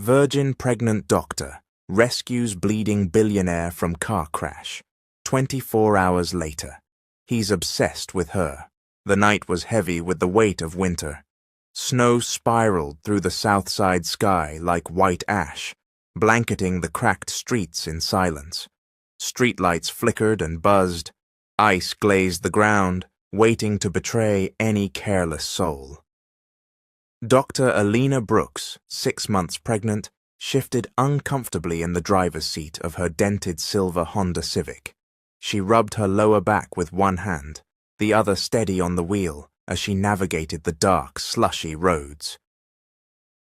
Virgin pregnant doctor rescues bleeding billionaire from car crash. 24 hours later. He's obsessed with her. The night was heavy with the weight of winter. Snow spiraled through the south side sky like white ash, blanketing the cracked streets in silence. Streetlights flickered and buzzed. Ice glazed the ground, waiting to betray any careless soul. Dr. Alina Brooks, 6 months pregnant, shifted uncomfortably in the driver's seat of her dented silver Honda Civic. She rubbed her lower back with one hand, the other steady on the wheel as she navigated the dark, slushy roads.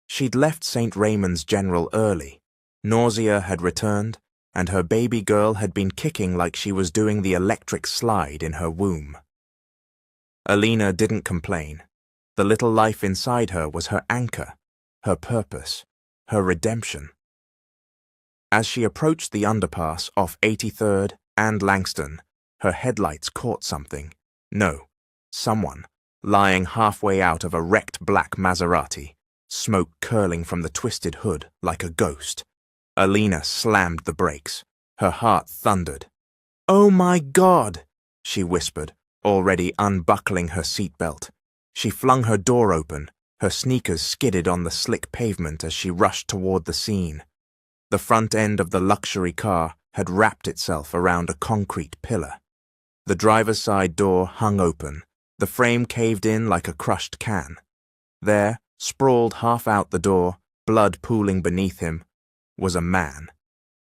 She'd left St. Raymond's General early. Nausea had returned, and her baby girl had been kicking like she was doing the electric slide in her womb. Alina didn't complain. The little life inside her was her anchor, her purpose, her redemption. As she approached the underpass off 83rd and Langston, her headlights caught something. No, someone, lying halfway out of a wrecked black Maserati, smoke curling from the twisted hood like a ghost. Alina slammed the brakes. Her heart thundered. "Oh my God!" she whispered, already unbuckling her seatbelt. She flung her door open. Her sneakers skidded on the slick pavement as she rushed toward the scene. The front end of the luxury car had wrapped itself around a concrete pillar. The driver's side door hung open, the frame caved in like a crushed can. There, sprawled half out the door, blood pooling beneath him, was a man.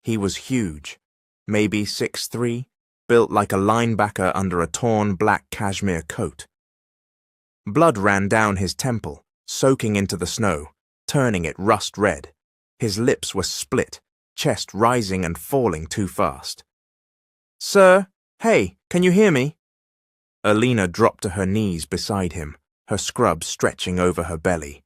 He was huge, maybe 6'3", built like a linebacker under a torn black cashmere coat. Blood ran down his temple, soaking into the snow, turning it rust red. His lips were split, chest rising and falling too fast. "Sir, hey, can you hear me?" Alina dropped to her knees beside him, her scrub stretching over her belly.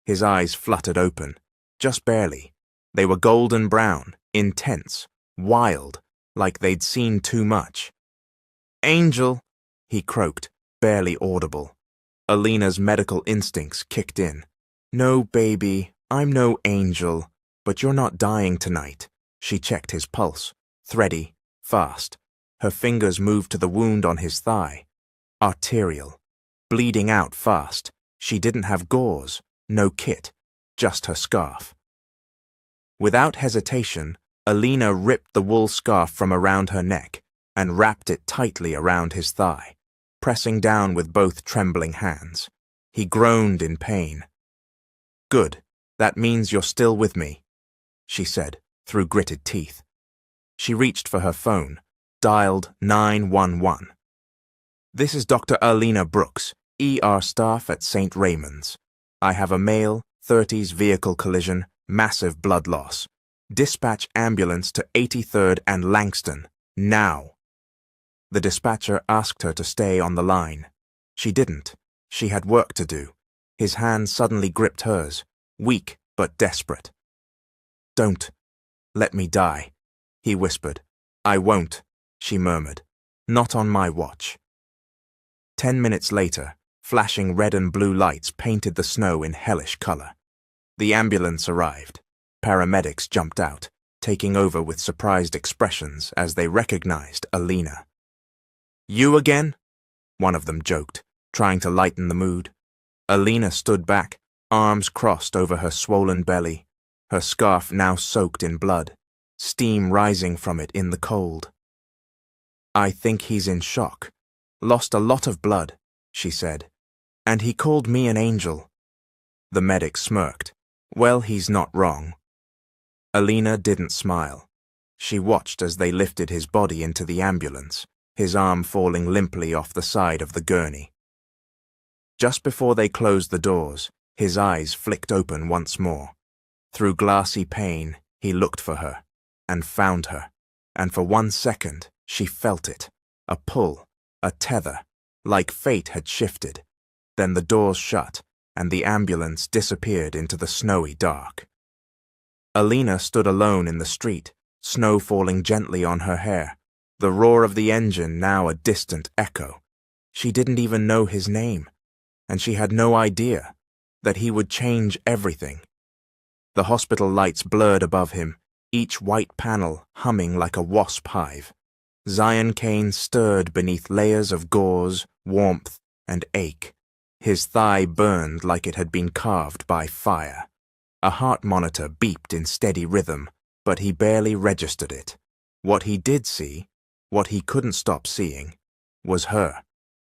His eyes fluttered open, just barely. They were golden brown, intense, wild, like they'd seen too much. "Angel," he croaked, barely audible. Alina's medical instincts kicked in. "No, baby, I'm no angel, but you're not dying tonight." She checked his pulse, thready, fast. Her fingers moved to the wound on his thigh. Arterial, bleeding out fast. She didn't have gauze, no kit, just her scarf. Without hesitation, Alina ripped the wool scarf from around her neck and wrapped it tightly around his thigh, pressing down with both trembling hands. He groaned in pain. "Good, that means you're still with me," she said, through gritted teeth. She reached for her phone, dialed 911. "This is Dr. Alina Brooks, ER staff at St. Raymond's. I have a male, 30s vehicle collision, massive blood loss. Dispatch ambulance to 83rd and Langston, now." The dispatcher asked her to stay on the line. She didn't. She had work to do. His hand suddenly gripped hers, weak but desperate. "Don't. Let me die," he whispered. "I won't," she murmured. "Not on my watch." 10 minutes later, flashing red and blue lights painted the snow in hellish color. The ambulance arrived. Paramedics jumped out, taking over with surprised expressions as they recognized Alina. "You again?" one of them joked, trying to lighten the mood. Alina stood back, arms crossed over her swollen belly, her scarf now soaked in blood, steam rising from it in the cold. "I think he's in shock. Lost a lot of blood," she said. "And he called me an angel." The medic smirked. "Well, he's not wrong." Alina didn't smile. She watched as they lifted his body into the ambulance, his arm falling limply off the side of the gurney. Just before they closed the doors, his eyes flicked open once more. Through glassy pane, he looked for her, and found her, and for 1 second she felt it, a pull, a tether, like fate had shifted. Then the doors shut, and the ambulance disappeared into the snowy dark. Alina stood alone in the street, snow falling gently on her hair, the roar of the engine now a distant echo. She didn't even know his name, and she had no idea that he would change everything. The hospital lights blurred above him, each white panel humming like a wasp hive. Zion Kane stirred beneath layers of gauze, warmth, and ache. His thigh burned like it had been carved by fire. A heart monitor beeped in steady rhythm, but he barely registered it. What he did see, what he couldn't stop seeing, was her.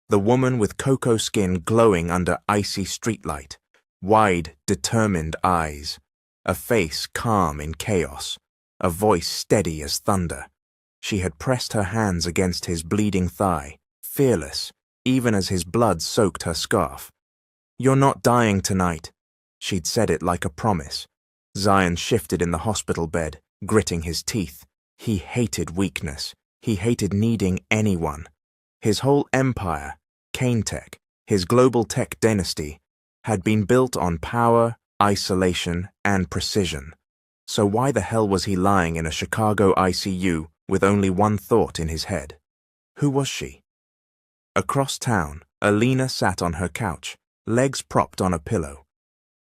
The woman with cocoa skin glowing under icy streetlight, wide, determined eyes, a face calm in chaos, a voice steady as thunder. She had pressed her hands against his bleeding thigh, fearless, even as his blood soaked her scarf. "You're not dying tonight." She'd said it like a promise. Zion shifted in the hospital bed, gritting his teeth. He hated weakness. He hated needing anyone. His whole empire, Kane Tech, his global tech dynasty, had been built on power, isolation, and precision. So why the hell was he lying in a Chicago ICU with only one thought in his head? Who was she? Across town, Alina sat on her couch, legs propped on a pillow.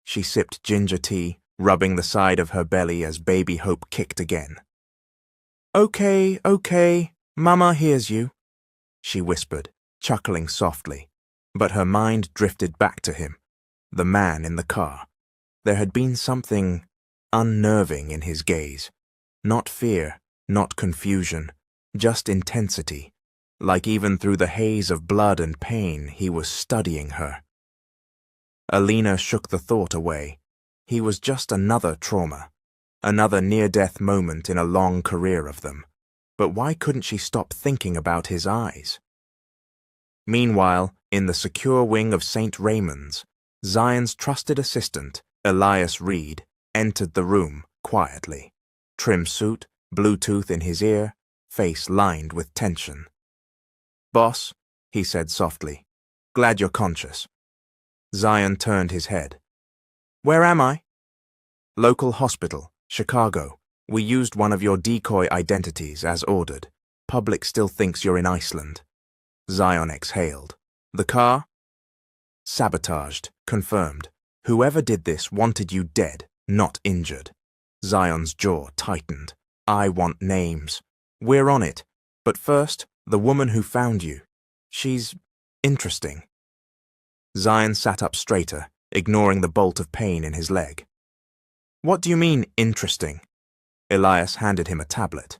She sipped ginger tea, rubbing the side of her belly as baby hope kicked again. Okay, Mama hears you," she whispered, chuckling softly, but her mind drifted back to him, the man in the car. There had been something unnerving in his gaze. Not fear, not confusion, just intensity, like even through the haze of blood and pain he was studying her. Alina shook the thought away. He was just another trauma, another near-death moment in a long career of them. But why couldn't she stop thinking about his eyes? Meanwhile, in the secure wing of St. Raymond's, Zion's trusted assistant, Elias Reed, entered the room quietly. Trim suit, Bluetooth in his ear, face lined with tension. "Boss," he said softly, "glad you're conscious." Zion turned his head. "Where am I?" "Local hospital, Chicago. We used one of your decoy identities as ordered. Public still thinks you're in Iceland." Zion exhaled. "The car?" "Sabotaged, confirmed. Whoever did this wanted you dead, not injured." Zion's jaw tightened. "I want names." "We're on it. But first, the woman who found you. She's interesting." Zion sat up straighter, ignoring the bolt of pain in his leg. "What do you mean, interesting?" Elias handed him a tablet.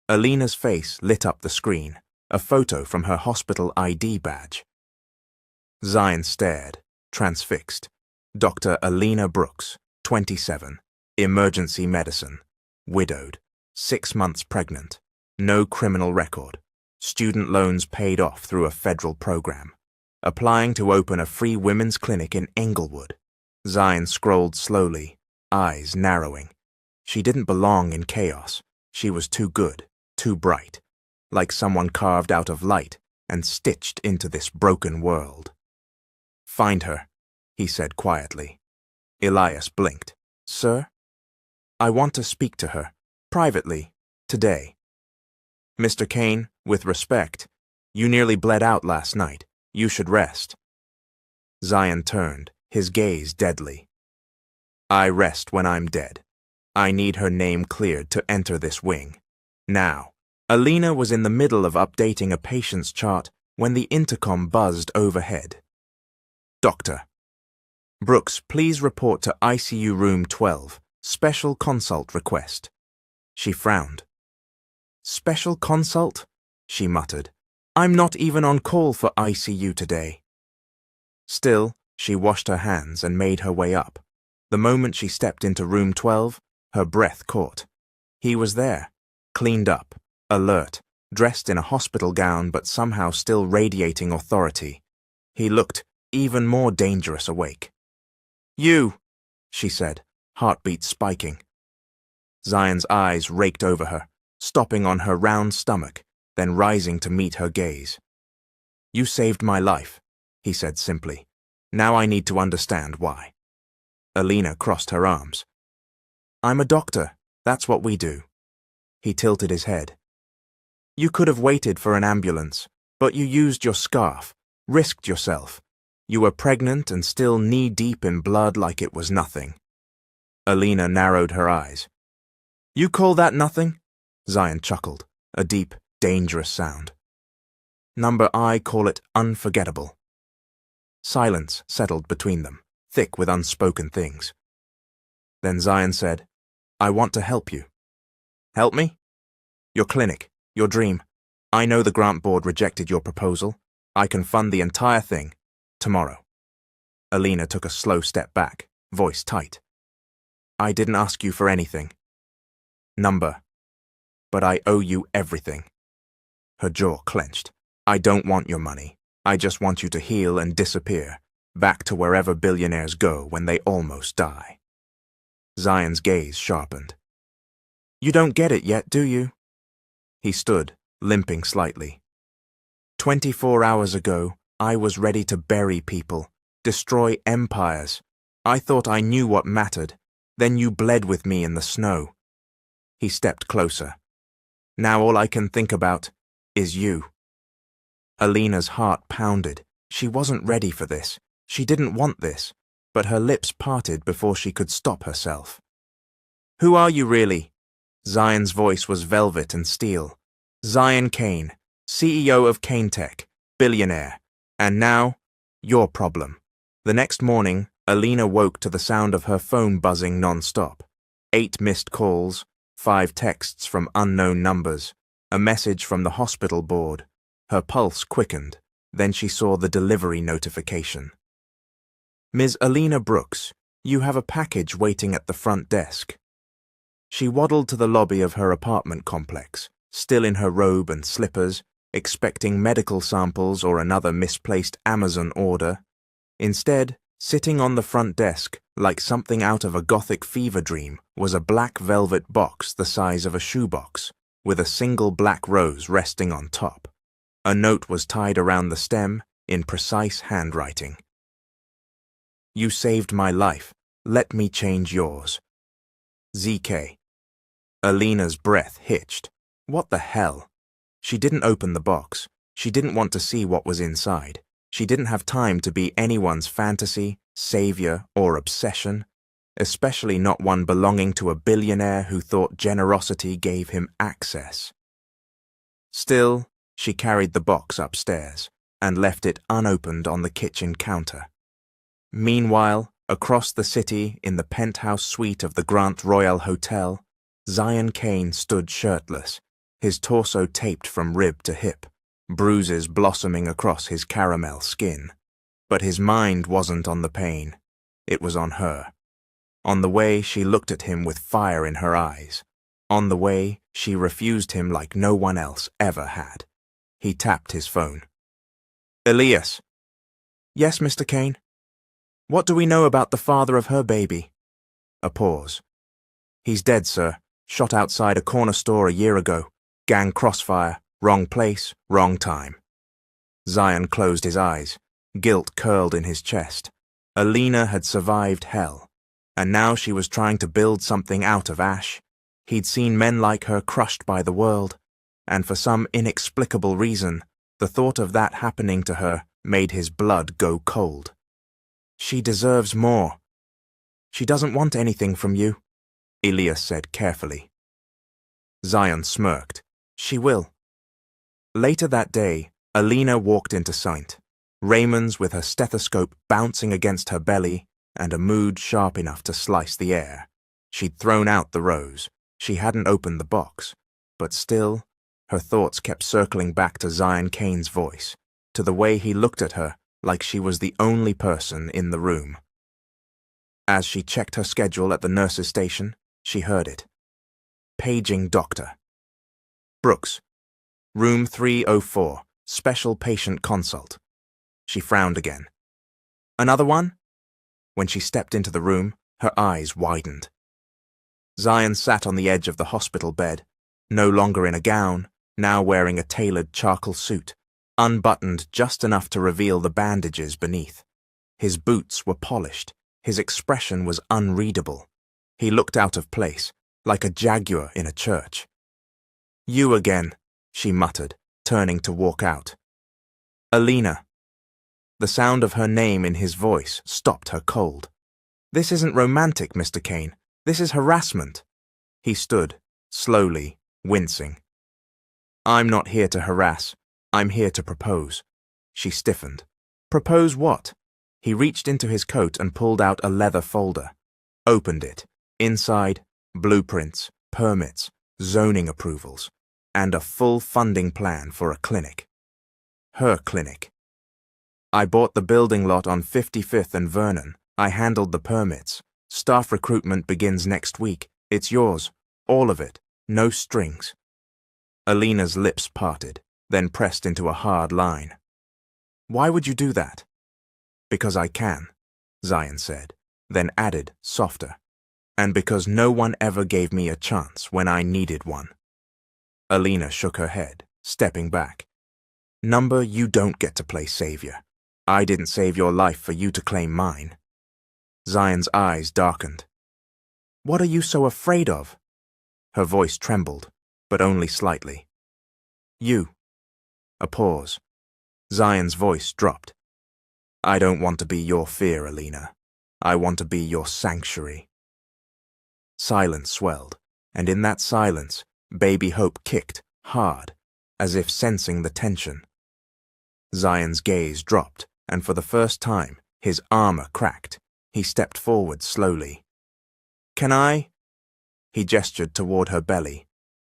Alina's face lit up the screen, a photo from her hospital ID badge. Zion stared, transfixed. Dr. Alina Brooks, 27, emergency medicine, widowed, 6 months pregnant, no criminal record, student loans paid off through a federal program, applying to open a free women's clinic in Englewood. Zion scrolled slowly, eyes narrowing. She didn't belong in chaos. She was too good, too bright, like someone carved out of light and stitched into this broken world. "Find her," he said quietly. Elias blinked. "Sir?" "I want to speak to her, privately, today." "Mr. Kane, with respect, you nearly bled out last night. You should rest." Zion turned, his gaze deadly. "I rest when I'm dead. I need her name cleared to enter this wing. Now." Alina was in the middle of updating a patient's chart when the intercom buzzed overhead. "Doctor." "Brooks, please report to ICU room 12. Special consult request." She frowned. "Special consult?" she muttered. "I'm not even on call for ICU today." Still, she washed her hands and made her way up. The moment she stepped into room 12, her breath caught. He was there, cleaned up, alert, dressed in a hospital gown but somehow still radiating authority. He looked even more dangerous awake. "You," she said, heartbeat spiking. Zion's eyes raked over her, stopping on her round stomach, then rising to meet her gaze. "You saved my life," he said simply. "Now I need to understand why." Alina crossed her arms. "I'm a doctor. That's what we do." He tilted his head. "You could have waited for an ambulance, but you used your scarf, risked yourself. You were pregnant and still knee-deep in blood like it was nothing." Alina narrowed her eyes. You call that nothing? Zion chuckled, a deep, dangerous sound. Number, I call it unforgettable. Silence settled between them, thick with unspoken things. Then Zion said, I want to help you. Help me? Your clinic, your dream. I know the grant board rejected your proposal. I can fund the entire thing, tomorrow. Alina took a slow step back, voice tight. I didn't ask you for anything. Number. But I owe you everything. Her jaw clenched. I don't want your money. I just want you to heal and disappear, back to wherever billionaires go when they almost die. Zion's gaze sharpened. You don't get it yet, do you? He stood, limping slightly. 24 hours ago, I was ready to bury people, destroy empires. I thought I knew what mattered. Then you bled with me in the snow. He stepped closer. Now all I can think about is you. Alina's heart pounded. She wasn't ready for this. She didn't want this, but her lips parted before she could stop herself. Who are you really? Zion's voice was velvet and steel. Zion Kane, CEO of Kane Tech, billionaire. And now, your problem. The next morning, Alina woke to the sound of her phone buzzing non-stop. 8 missed calls, 5 texts from unknown numbers, a message from the hospital board. Her pulse quickened. Then she saw the delivery notification. Ms. Alina Brooks, you have a package waiting at the front desk. She waddled to the lobby of her apartment complex, still in her robe and slippers, expecting medical samples or another misplaced Amazon order. Instead, sitting on the front desk, like something out of a gothic fever dream, was a black velvet box the size of a shoebox, with a single black rose resting on top. A note was tied around the stem in precise handwriting. You saved my life. Let me change yours. ZK. Alina's breath hitched. What the hell? She didn't open the box. She didn't want to see what was inside. She didn't have time to be anyone's fantasy, savior, or obsession, especially not one belonging to a billionaire who thought generosity gave him access. Still, she carried the box upstairs and left it unopened on the kitchen counter. Meanwhile, across the city in the penthouse suite of the Grand Royal Hotel, Zion Kane stood shirtless, his torso taped from rib to hip, bruises blossoming across his caramel skin. But his mind wasn't on the pain. It was on her. On the way she looked at him with fire in her eyes. On the way she refused him like no one else ever had. He tapped his phone. Elias. Yes, Mr. Kane. What do we know about the father of her baby? A pause. He's dead, sir. Shot outside a corner store a year ago. Gang crossfire. Wrong place, wrong time. Zion closed his eyes. Guilt curled in his chest. Alina had survived hell, and now she was trying to build something out of ash. He'd seen men like her crushed by the world, and for some inexplicable reason, the thought of that happening to her made his blood go cold. She deserves more. She doesn't want anything from you, Elias said carefully. Zion smirked. She will. Later that day, Alina walked into Saint, Raymond's with her stethoscope bouncing against her belly and a mood sharp enough to slice the air. She'd thrown out the rose. She hadn't opened the box. But still, her thoughts kept circling back to Zion Kane's voice, to the way he looked at her like she was the only person in the room. As she checked her schedule at the nurse's station, she heard it. Paging doctor. Brooks. Room 304, special patient consult. She frowned again. Another one? When she stepped into the room, her eyes widened. Zion sat on the edge of the hospital bed, no longer in a gown, now wearing a tailored charcoal suit, unbuttoned just enough to reveal the bandages beneath. His boots were polished. His expression was unreadable. He looked out of place, like a jaguar in a church. You again, she muttered, turning to walk out. Alina. The sound of her name in his voice stopped her cold. This isn't romantic, Mr. Kane. This is harassment. He stood, slowly, wincing. I'm not here to harass. I'm here to propose. She stiffened. Propose what? He reached into his coat and pulled out a leather folder. Opened it. Inside, blueprints, permits, zoning approvals, and a full funding plan for a clinic. Her clinic. I bought the building lot on 55th and Vernon. I handled the permits. Staff recruitment begins next week. It's yours. All of it. No strings. Alina's lips parted, then pressed into a hard line. Why would you do that? Because I can, Zion said, then added, softer. And because no one ever gave me a chance when I needed one. Alina shook her head, stepping back. Number, you don't get to play savior. I didn't save your life for you to claim mine. Zion's eyes darkened. What are you so afraid of? Her voice trembled, but only slightly. You. A pause. Zion's voice dropped. I don't want to be your fear, Alina. I want to be your sanctuary. Silence swelled, and in that silence, baby Hope kicked, hard, as if sensing the tension. Zion's gaze dropped, and for the first time, his armor cracked. He stepped forward slowly. Can I? He gestured toward her belly.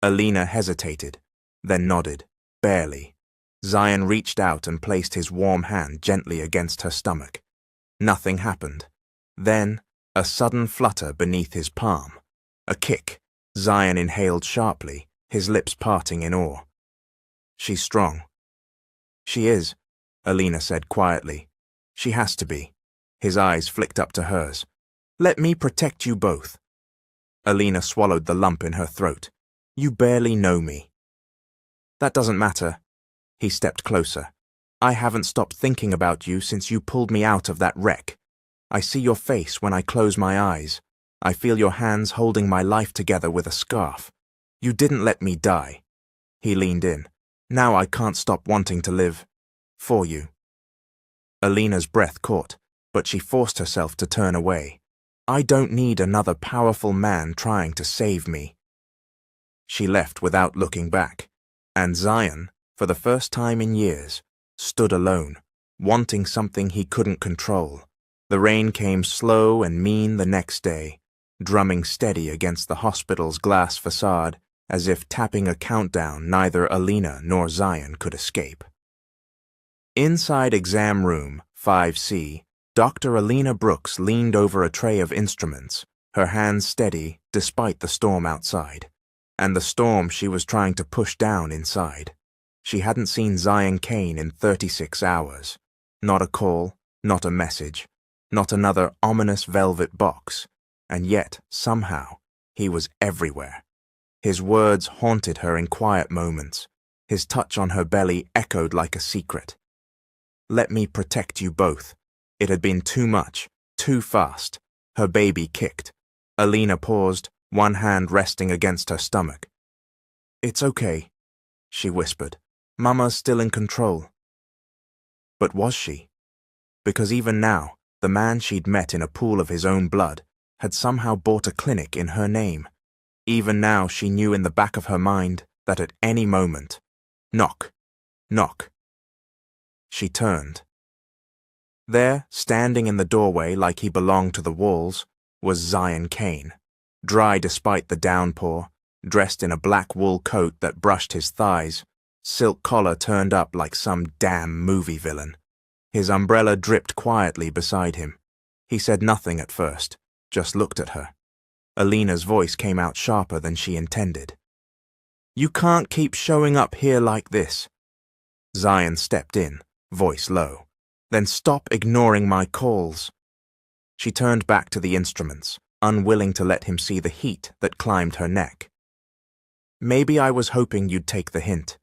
Alina hesitated, then nodded, barely. Zion reached out and placed his warm hand gently against her stomach. Nothing happened. Then, a sudden flutter beneath his palm. A kick. Zion inhaled sharply, his lips parting in awe. She's strong. She is, Alina said quietly. She has to be. His eyes flicked up to hers. Let me protect you both. Alina swallowed the lump in her throat. You barely know me. That doesn't matter. He stepped closer. I haven't stopped thinking about you since you pulled me out of that wreck. I see your face when I close my eyes. I feel your hands holding my life together with a scarf. You didn't let me die. He leaned in. Now I can't stop wanting to live. For you. Alina's breath caught, but she forced herself to turn away. I don't need another powerful man trying to save me. She left without looking back, and Zion, for the first time in years, stood alone, wanting something he couldn't control. The rain came slow and mean the next day, drumming steady against the hospital's glass facade, as if tapping a countdown neither Alina nor Zion could escape. Inside exam room 5C, Dr. Alina Brooks leaned over a tray of instruments, her hands steady despite the storm outside, and the storm she was trying to push down inside. She hadn't seen Zion Kane in 36 hours. Not a call, not a message, not another ominous velvet box, and yet, somehow, he was everywhere. His words haunted her in quiet moments. His touch on her belly echoed like a secret. Let me protect you both. It had been too much, too fast. Her baby kicked. Alina paused, one hand resting against her stomach. It's okay, she whispered. Mama's still in control. But was she? Because even now, the man she'd met in a pool of his own blood had somehow bought a clinic in her name. Even now she knew in the back of her mind that at any moment, knock, knock. She turned. There, standing in the doorway like he belonged to the walls, was Zion Kane, dry despite the downpour, dressed in a black wool coat that brushed his thighs, silk collar turned up like some damn movie villain. His umbrella dripped quietly beside him. He said nothing at first, just looked at her. Alina's voice came out sharper than she intended. You can't keep showing up here like this. Zion stepped in, voice low. Then stop ignoring my calls. She turned back to the instruments, unwilling to let him see the heat that climbed her neck. Maybe I was hoping you'd take the hint.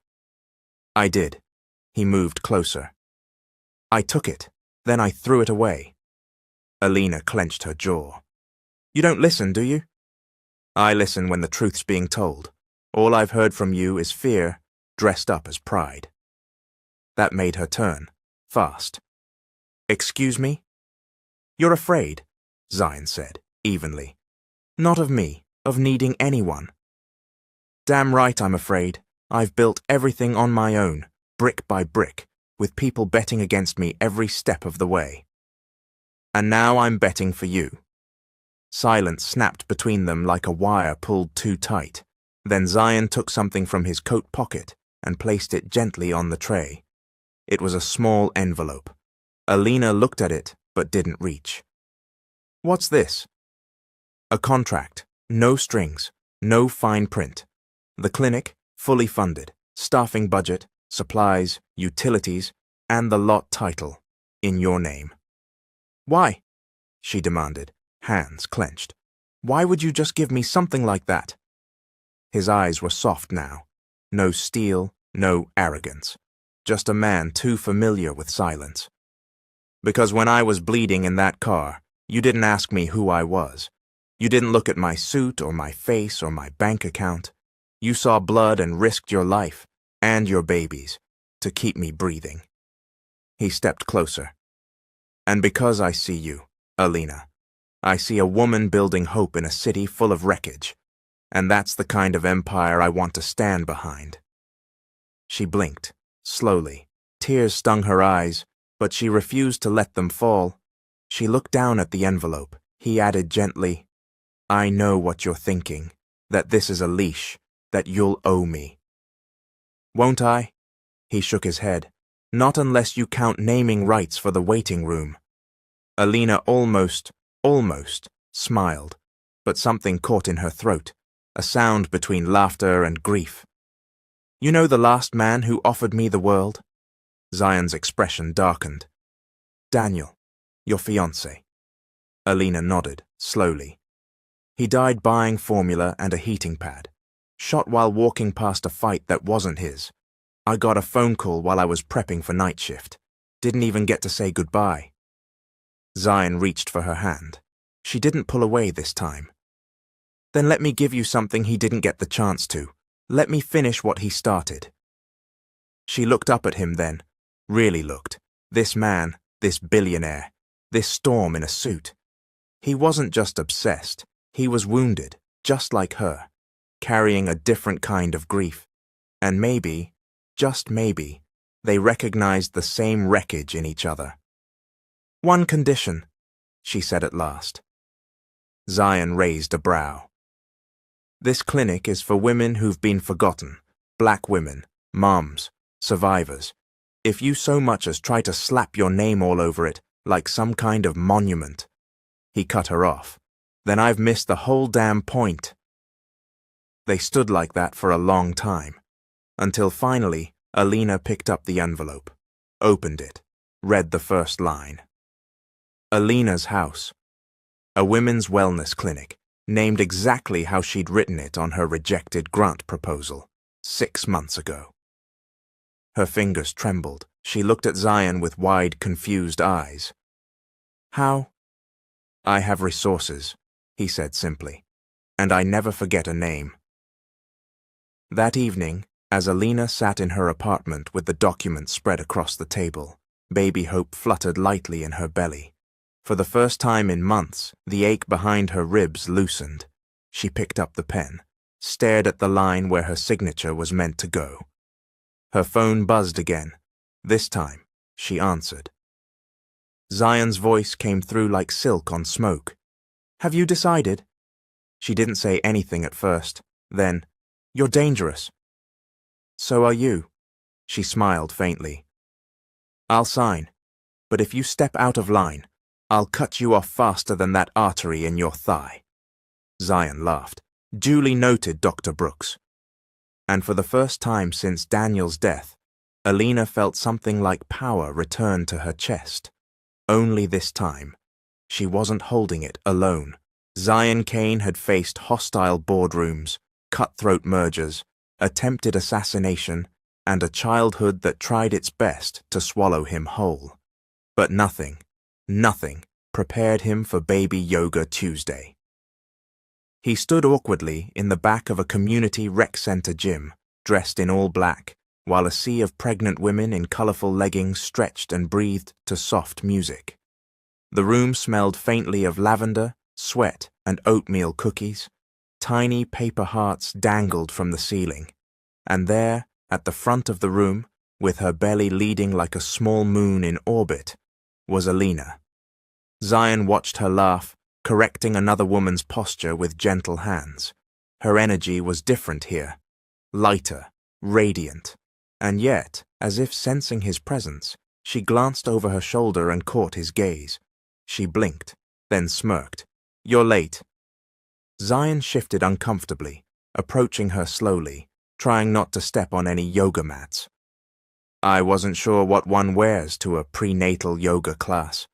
I did. He moved closer. I took it, then I threw it away. Alina clenched her jaw. You don't listen, do you? I listen when the truth's being told. All I've heard from you is fear, dressed up as pride. That made her turn, fast. Excuse me? You're afraid, Zion said, evenly. Not of me, of needing anyone. Damn right, I'm afraid. I've built everything on my own, brick by brick, with people betting against me every step of the way. And now I'm betting for you." Silence snapped between them like a wire pulled too tight. Then Zion took something from his coat pocket and placed it gently on the tray. It was a small envelope. Alina looked at it, but didn't reach. "What's this?" "A contract. No strings. No fine print. The clinic, fully funded. Staffing budget, supplies, utilities, and the lot title, in your name." "Why?" she demanded, hands clenched. "Why would you just give me something like that?" His eyes were soft now. No steel, no arrogance. Just a man too familiar with silence. "Because when I was bleeding in that car, you didn't ask me who I was. You didn't look at my suit or my face or my bank account. You saw blood and risked your life, and your baby's, to keep me breathing." He stepped closer. "And because I see you, Alina, I see a woman building hope in a city full of wreckage, and that's the kind of empire I want to stand behind." She blinked, slowly. Tears stung her eyes, but she refused to let them fall. She looked down at the envelope. He added gently, "I know what you're thinking, that this is a leash, that you'll owe me." "Won't I?" He shook his head. "Not unless you count naming rights for the waiting room." Alina almost smiled, but something caught in her throat, a sound between laughter and grief. "You know the last man who offered me the world?" Zion's expression darkened. "Daniel, your fiancé." Alina nodded, slowly. "He died buying formula and a heating pad. Shot while walking past a fight that wasn't his. I got a phone call while I was prepping for night shift. Didn't even get to say goodbye." Zion reached for her hand. She didn't pull away this time. "Then let me give you something he didn't get the chance to. Let me finish what he started." She looked up at him then, really looked. This man, this billionaire, this storm in a suit. He wasn't just obsessed, he was wounded, just like her, carrying a different kind of grief. And maybe, just maybe, they recognized the same wreckage in each other. "One condition," she said at last. Zion raised a brow. "This clinic is for women who've been forgotten, black women, moms, survivors. If you so much as try to slap your name all over it, like some kind of monument," he cut her off, "then I've missed the whole damn point." They stood like that for a long time, until finally Alina picked up the envelope, opened it, read the first line. Alina's house. A women's wellness clinic, named exactly how she'd written it on her rejected grant proposal, 6 months ago. Her fingers trembled. She looked at Zion with wide, confused eyes. "How?" "I have resources," he said simply, "and I never forget a name." That evening, as Alina sat in her apartment with the documents spread across the table, baby hope fluttered lightly in her belly. For the first time in months, the ache behind her ribs loosened. She picked up the pen, stared at the line where her signature was meant to go. Her phone buzzed again. This time, she answered. Zion's voice came through like silk on smoke. "Have you decided?" She didn't say anything at first. Then, "You're dangerous." "So are you." She smiled faintly. "I'll sign, but if you step out of line, I'll cut you off faster than that artery in your thigh." Zion laughed. "Duly noted, Dr. Brooks." And for the first time since Daniel's death, Alina felt something like power return to her chest. Only this time, she wasn't holding it alone. Zion Kane had faced hostile boardrooms, cutthroat mergers, attempted assassination, and a childhood that tried its best to swallow him whole. But nothing prepared him for Baby Yoga Tuesday. He stood awkwardly in the back of a community rec center gym, dressed in all black, while a sea of pregnant women in colorful leggings stretched and breathed to soft music. The room smelled faintly of lavender, sweat, and oatmeal cookies. Tiny paper hearts dangled from the ceiling. And there, at the front of the room, with her belly leading like a small moon in orbit, was Alina. Zion watched her laugh, correcting another woman's posture with gentle hands. Her energy was different here, lighter, radiant, and yet, as if sensing his presence, she glanced over her shoulder and caught his gaze. She blinked, then smirked. "You're late." Zion shifted uncomfortably, approaching her slowly, trying not to step on any yoga mats. "I wasn't sure what one wears to a prenatal yoga class."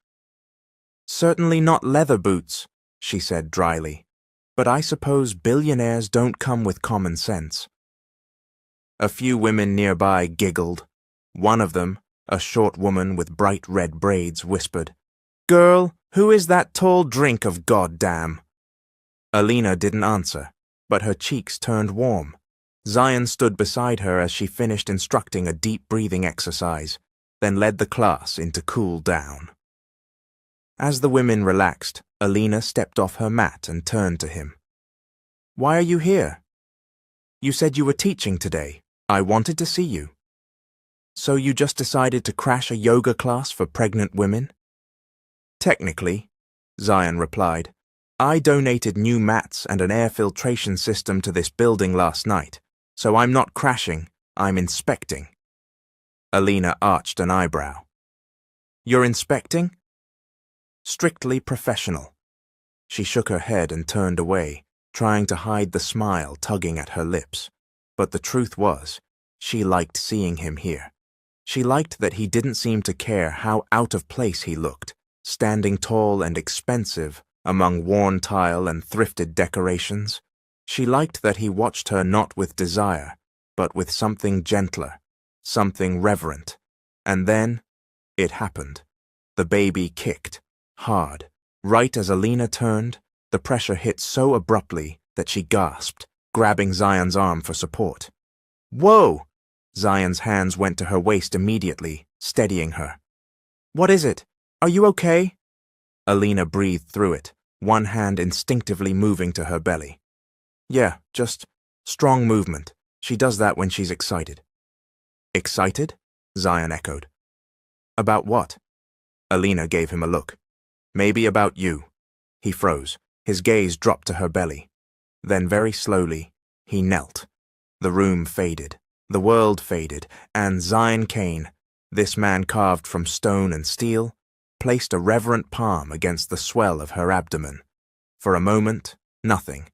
"Certainly not leather boots," she said dryly. "But I suppose billionaires don't come with common sense." A few women nearby giggled. One of them, a short woman with bright red braids, whispered, "Girl, who is that tall drink of goddamn?" Alina didn't answer, but her cheeks turned warm. Zion stood beside her as she finished instructing a deep breathing exercise, then led the class into cool down. As the women relaxed, Alina stepped off her mat and turned to him. "Why are you here?" "You said you were teaching today. I wanted to see you." "So you just decided to crash a yoga class for pregnant women?" "Technically," Zion replied. "I donated new mats and an air filtration system to this building last night, so I'm not crashing, I'm inspecting." Alina arched an eyebrow. "You're inspecting?" "Strictly professional." She shook her head and turned away, trying to hide the smile tugging at her lips. But the truth was, she liked seeing him here. She liked that he didn't seem to care how out of place he looked, standing tall and expensive among worn tile and thrifted decorations. She liked that he watched her not with desire, but with something gentler, something reverent. And then, it happened. The baby kicked, hard. Right as Alina turned, the pressure hit so abruptly that she gasped, grabbing Zion's arm for support. "Whoa!" Zion's hands went to her waist immediately, steadying her. "What is it? Are you okay?" Alina breathed through it, one hand instinctively moving to her belly. "Yeah, just strong movement. She does that when she's excited." "Excited?" Zion echoed. "About what?" Alina gave him a look. "Maybe about you." He froze. His gaze dropped to her belly. Then very slowly, he knelt. The room faded. The world faded, and Zion Kane, this man carved from stone and steel, placed a reverent palm against the swell of her abdomen. For a moment, nothing.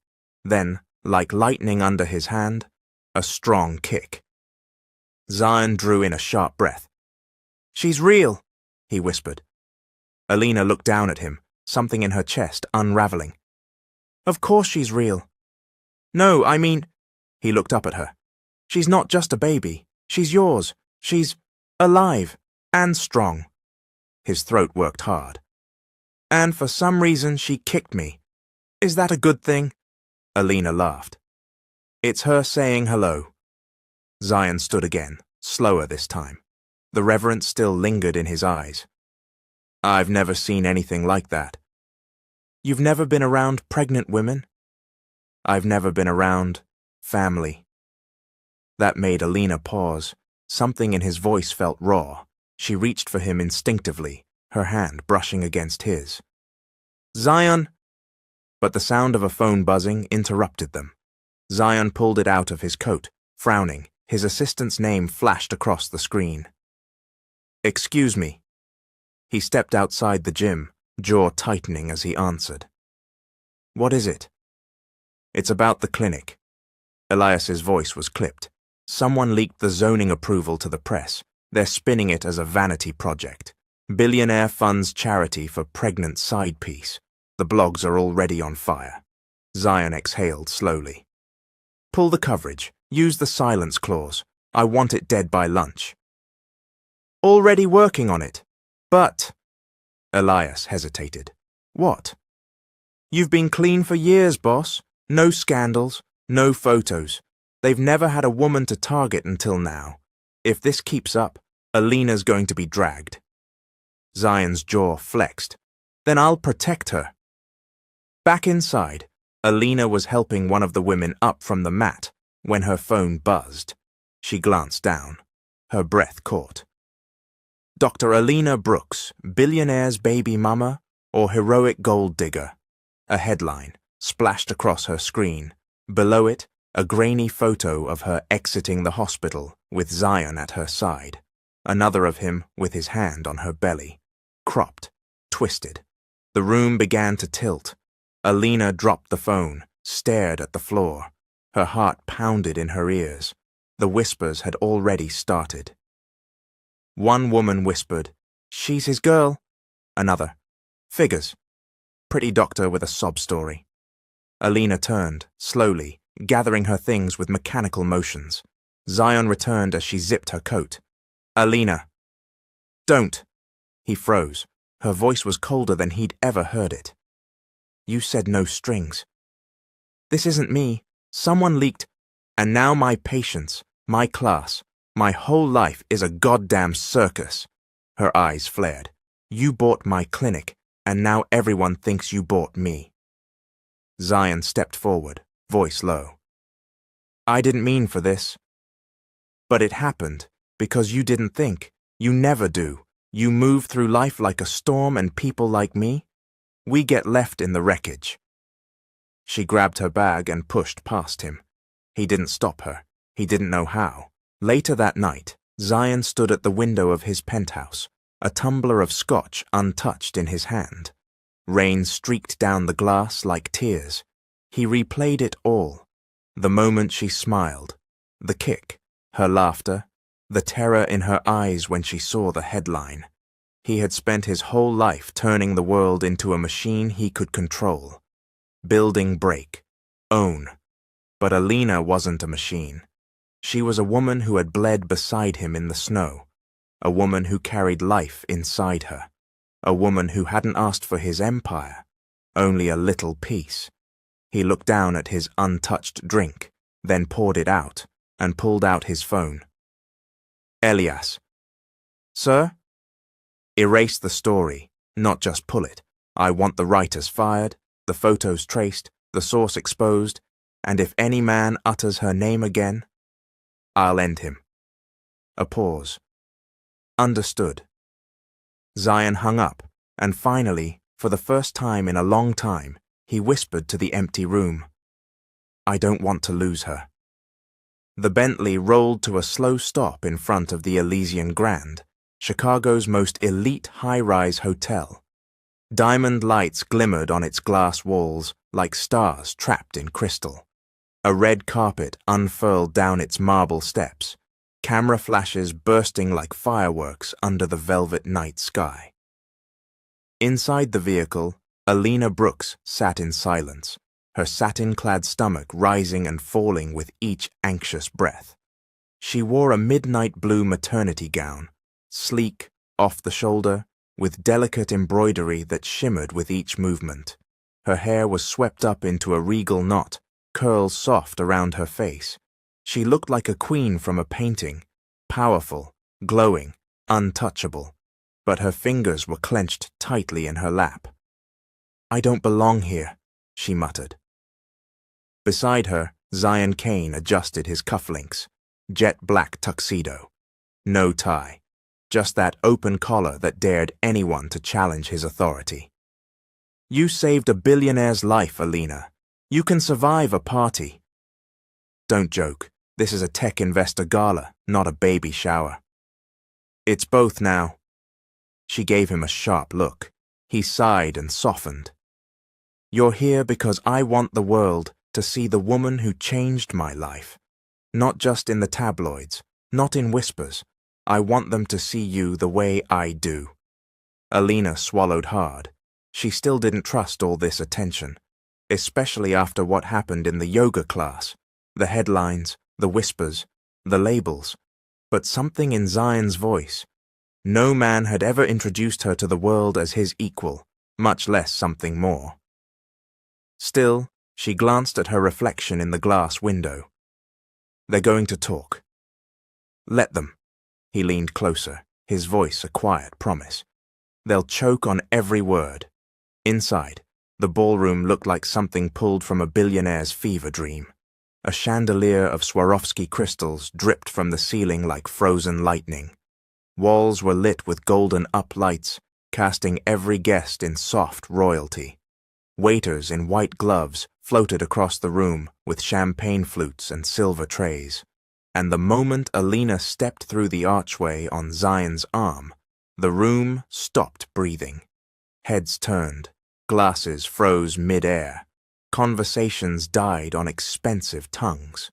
Then, like lightning under his hand, a strong kick. Zion drew in a sharp breath. "She's real," he whispered. Alina looked down at him, something in her chest unraveling. "Of course she's real." "No, I mean—" He looked up at her. "She's not just a baby. She's yours. She's alive and strong." His throat worked hard. "And for some reason she kicked me. Is that a good thing?" Alina laughed. "It's her saying hello." Zion stood again, slower this time. The reverence still lingered in his eyes. "I've never seen anything like that." "You've never been around pregnant women?" "I've never been around family." That made Alina pause. Something in his voice felt raw. She reached for him instinctively, her hand brushing against his. "Zion!" But the sound of a phone buzzing interrupted them. Zion pulled it out of his coat, frowning. His assistant's name flashed across the screen. "Excuse me." He stepped outside the gym, jaw tightening as he answered. "What is it?" "It's about the clinic." Elias's voice was clipped. "Someone leaked the zoning approval to the press. They're spinning it as a vanity project. Billionaire funds charity for pregnant side piece. The blogs are already on fire." Zion exhaled slowly. "Pull the coverage. Use the silence clause. I want it dead by lunch." "Already working on it. But—" Elias hesitated. "What?" "You've been clean for years, boss. No scandals, no photos. They've never had a woman to target until now. If this keeps up, Alina's going to be dragged." Zion's jaw flexed. "Then I'll protect her." Back inside, Alina was helping one of the women up from the mat when her phone buzzed. She glanced down. Her breath caught. Dr. Alina Brooks, Billionaire's Baby Mama or Heroic Gold Digger? A headline splashed across her screen. Below it, a grainy photo of her exiting the hospital with Zion at her side. Another of him with his hand on her belly. Cropped, twisted. The room began to tilt. Alina dropped the phone, stared at the floor. Her heart pounded in her ears. The whispers had already started. One woman whispered, "She's his girl." Another, "Figures." Pretty doctor with a sob story. Alina turned, slowly, gathering her things with mechanical motions. Zion returned as she zipped her coat. "Alina." "Don't." He froze. Her voice was colder than he'd ever heard it. "You said no strings." "This isn't me. Someone leaked. And now my patients, my class, my whole life is a goddamn circus." Her eyes flared. "You bought my clinic, and now everyone thinks you bought me." Zion stepped forward, voice low. "I didn't mean for this. But it happened because you didn't think. You never do. You move through life like a storm, and people like me, we get left in the wreckage." She grabbed her bag and pushed past him. He didn't stop her. He didn't know how. Later that night, Zion stood at the window of his penthouse, a tumbler of scotch untouched in his hand. Rain streaked down the glass like tears. He replayed it all. The moment she smiled, the kick, her laughter, the terror in her eyes when she saw the headline. He had spent his whole life turning the world into a machine he could control. Building, break, own. But Alina wasn't a machine. She was a woman who had bled beside him in the snow. A woman who carried life inside her. A woman who hadn't asked for his empire, only a little piece. He looked down at his untouched drink, then poured it out, and pulled out his phone. "Elias." "Sir?" "Erase the story, not just pull it. I want the writers fired, the photos traced, the source exposed, and if any man utters her name again, I'll end him." A pause. "Understood." Zion hung up, and finally, for the first time in a long time, he whispered to the empty room, "I don't want to lose her." The Bentley rolled to a slow stop in front of the Elysian Grand, Chicago's most elite high-rise hotel. Diamond lights glimmered on its glass walls like stars trapped in crystal. A red carpet unfurled down its marble steps, camera flashes bursting like fireworks under the velvet night sky. Inside the vehicle, Alina Brooks sat in silence, her satin-clad stomach rising and falling with each anxious breath. She wore a midnight blue maternity gown, sleek, off the shoulder, with delicate embroidery that shimmered with each movement. Her hair was swept up into a regal knot, curls soft around her face. She looked like a queen from a painting, powerful, glowing, untouchable, but her fingers were clenched tightly in her lap. "I don't belong here," she muttered. Beside her, Zion Kane adjusted his cufflinks, jet black tuxedo. No tie, just that open collar that dared anyone to challenge his authority. "You saved a billionaire's life, Alina. You can survive a party." "Don't joke. This is a tech investor gala, not a baby shower." "It's both now." She gave him a sharp look. He sighed and softened. "You're here because I want the world to see the woman who changed my life. Not just in the tabloids, not in whispers. I want them to see you the way I do." Alina swallowed hard. She still didn't trust all this attention, especially after what happened in the yoga class, the headlines, the whispers, the labels, but something in Zion's voice. No man had ever introduced her to the world as his equal, much less something more. Still, she glanced at her reflection in the glass window. They're going to talk. Let them. He leaned closer, his voice a quiet promise. They'll choke on every word. Inside, The ballroom looked like something pulled from a billionaire's fever dream. A chandelier of Swarovski crystals dripped from the ceiling like frozen lightning. Walls were lit with golden uplights, casting every guest in soft royalty. Waiters in white gloves floated across the room with champagne flutes and silver trays. And the moment Alina stepped through the archway on Zion's arm, the room stopped breathing. Heads turned, glasses froze mid-air. Conversations died on expensive tongues.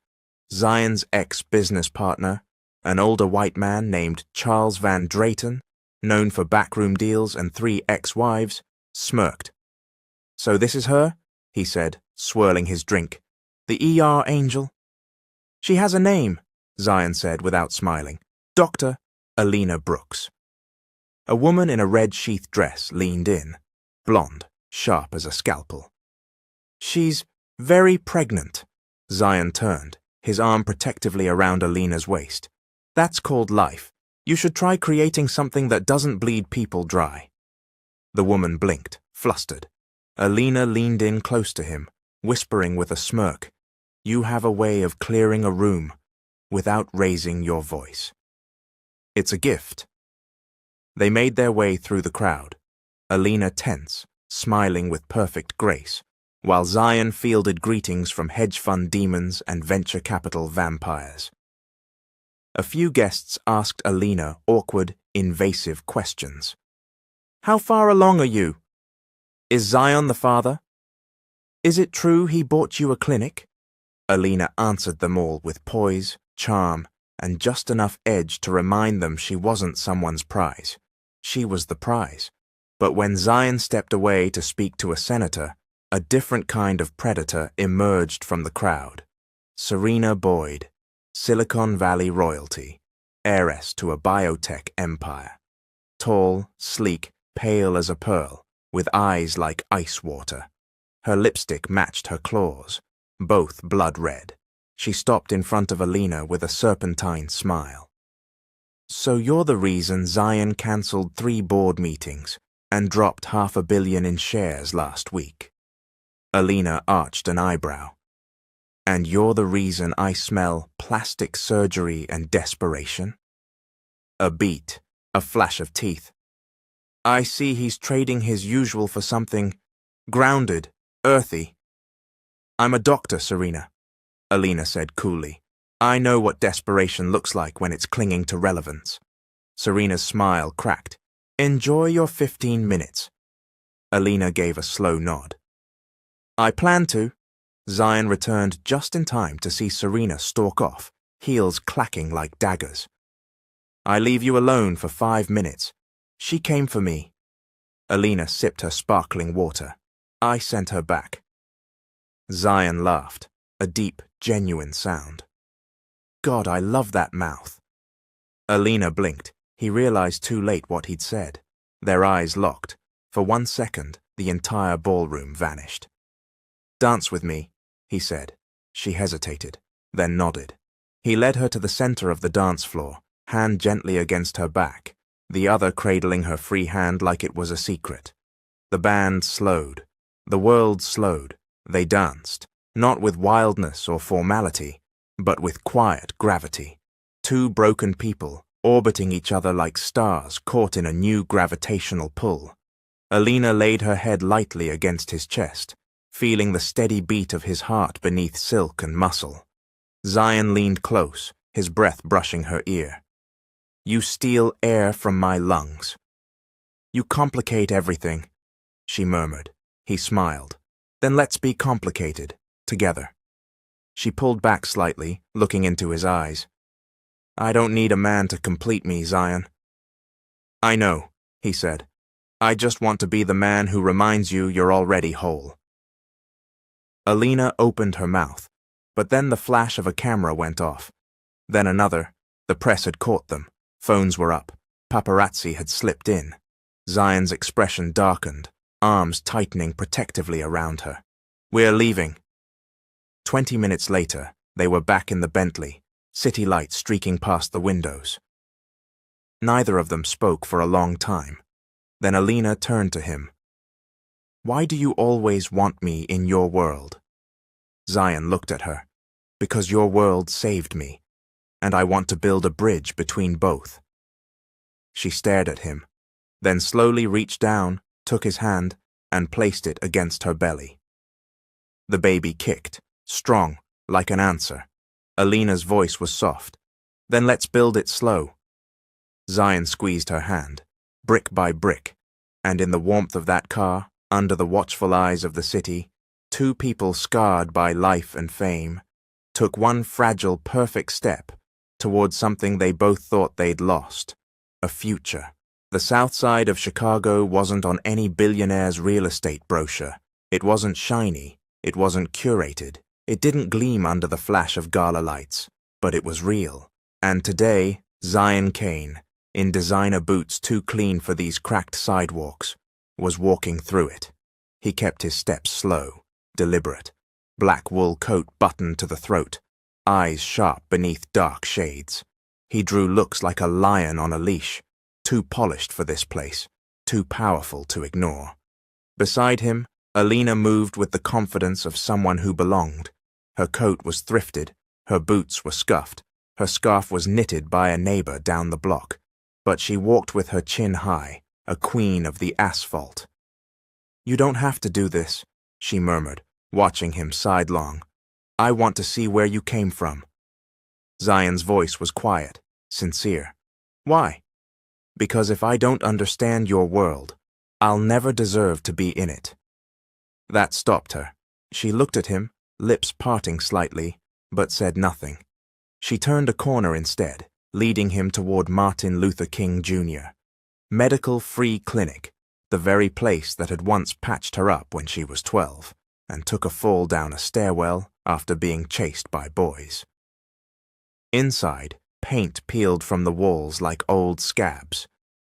Zion's ex-business partner, an older white man named Charles Van Drayton, known for backroom deals and 3 ex-wives, smirked. "So this is her?" he said, swirling his drink. "The ER angel?" "She has a name," Zion said without smiling. "Dr. Alina Brooks." A woman in a red sheath dress leaned in, blonde, sharp as a scalpel. "She's very pregnant." Zion turned, his arm protectively around Alina's waist. "That's called life. You should try creating something that doesn't bleed people dry." The woman blinked, flustered. Alina leaned in close to him, whispering with a smirk, "You have a way of clearing a room without raising your voice. It's a gift." They made their way through the crowd, Alina tense, smiling with perfect grace, while Zion fielded greetings from hedge fund demons and venture capital vampires. A few guests asked Alina awkward, invasive questions. "How far along are you? Is Zion the father? Is it true he bought you a clinic?" Alina answered them all with poise, charm, and just enough edge to remind them she wasn't someone's prize. She was the prize. But when Zion stepped away to speak to a senator, a different kind of predator emerged from the crowd. Serena Boyd, Silicon Valley royalty, heiress to a biotech empire. Tall, sleek, pale as a pearl, with eyes like ice water. Her lipstick matched her claws, both blood red. She stopped in front of Alina with a serpentine smile. "So you're the reason Zion cancelled 3 board meetings and dropped $500 million in shares last week." Alina arched an eyebrow. "And you're the reason I smell plastic surgery and desperation?" A beat, a flash of teeth. "I see he's trading his usual for something grounded, earthy." "I'm a doctor, Serena," Alina said coolly. "I know what desperation looks like when it's clinging to relevance." Serena's smile cracked. "Enjoy your 15 minutes. Alina gave a slow nod. "I plan to." Zion returned just in time to see Serena stalk off, heels clacking like daggers. "I leave you alone for 5 minutes. She came for me." Alina sipped her sparkling water. "I sent her back." Zion laughed, a deep, genuine sound. "God, I love that mouth." Alina blinked. He realized too late what he'd said. Their eyes locked. For 1 second, the entire ballroom vanished. "Dance with me," he said. She hesitated, then nodded. He led her to the center of the dance floor, hand gently against her back, the other cradling her free hand like it was a secret. The band slowed. The world slowed. They danced, not with wildness or formality, but with quiet gravity. 2 broken people, orbiting each other like stars caught in a new gravitational pull. Alina laid her head lightly against his chest, feeling the steady beat of his heart beneath silk and muscle. Zion leaned close, his breath brushing her ear. "You steal air from my lungs." "You complicate everything," she murmured. He smiled. "Then let's be complicated, together." She pulled back slightly, looking into his eyes. "I don't need a man to complete me, Zion." "I know," he said. "I just want to be the man who reminds you you're already whole." Alina opened her mouth, but then the flash of a camera went off. Then another. The press had caught them. Phones were up. Paparazzi had slipped in. Zion's expression darkened, arms tightening protectively around her. "We're leaving." 20 minutes later, they were back in the Bentley, city lights streaking past the windows. Neither of them spoke for a long time. Then Alina turned to him. Why do you always want me in your world? Zion looked at her. Because your world saved me, and I want to build a bridge between both. She stared at him, then slowly reached down, took his hand, and placed it against her belly. The baby kicked, strong, like an answer. Alina's voice was soft. Then let's build it slow. Zion squeezed her hand, brick by brick, and in the warmth of that car, under the watchful eyes of the city, two people scarred by life and fame took one fragile, perfect step towards something they both thought they'd lost, a future. The south side of Chicago wasn't on any billionaire's real estate brochure. It wasn't shiny, it wasn't curated, it didn't gleam under the flash of gala lights, but it was real. And today, Zion Kane, in designer boots too clean for these cracked sidewalks, was walking through it. He kept his steps slow, deliberate, black wool coat buttoned to the throat, eyes sharp beneath dark shades. He drew looks like a lion on a leash, too polished for this place, too powerful to ignore. Beside him, Alina moved with the confidence of someone who belonged. Her coat was thrifted, her boots were scuffed, her scarf was knitted by a neighbor down the block, but she walked with her chin high, a queen of the asphalt. You don't have to do this, she murmured, watching him sidelong. I want to see where you came from. Zion's voice was quiet, sincere. Why? Because if I don't understand your world, I'll never deserve to be in it. That stopped her. She looked at him, lips parting slightly, but said nothing. She turned a corner instead, leading him toward Martin Luther King Jr. Medical Free Clinic, the very place that had once patched her up when she was 12, and took a fall down a stairwell after being chased by boys. Inside, paint peeled from the walls like old scabs.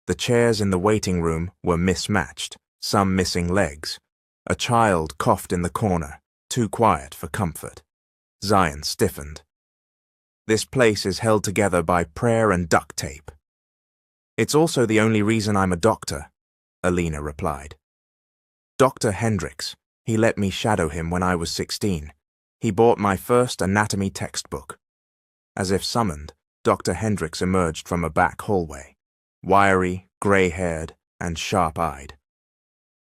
The chairs in the waiting room were mismatched, some missing legs. A child coughed in the corner, too quiet for comfort. Zion stiffened. This place is held together by prayer and duct tape. It's also the only reason I'm a doctor, Alina replied. Dr. Hendricks. He let me shadow him when I was 16. He bought my first anatomy textbook. As if summoned, Dr. Hendricks emerged from a back hallway, wiry, gray-haired, and sharp-eyed.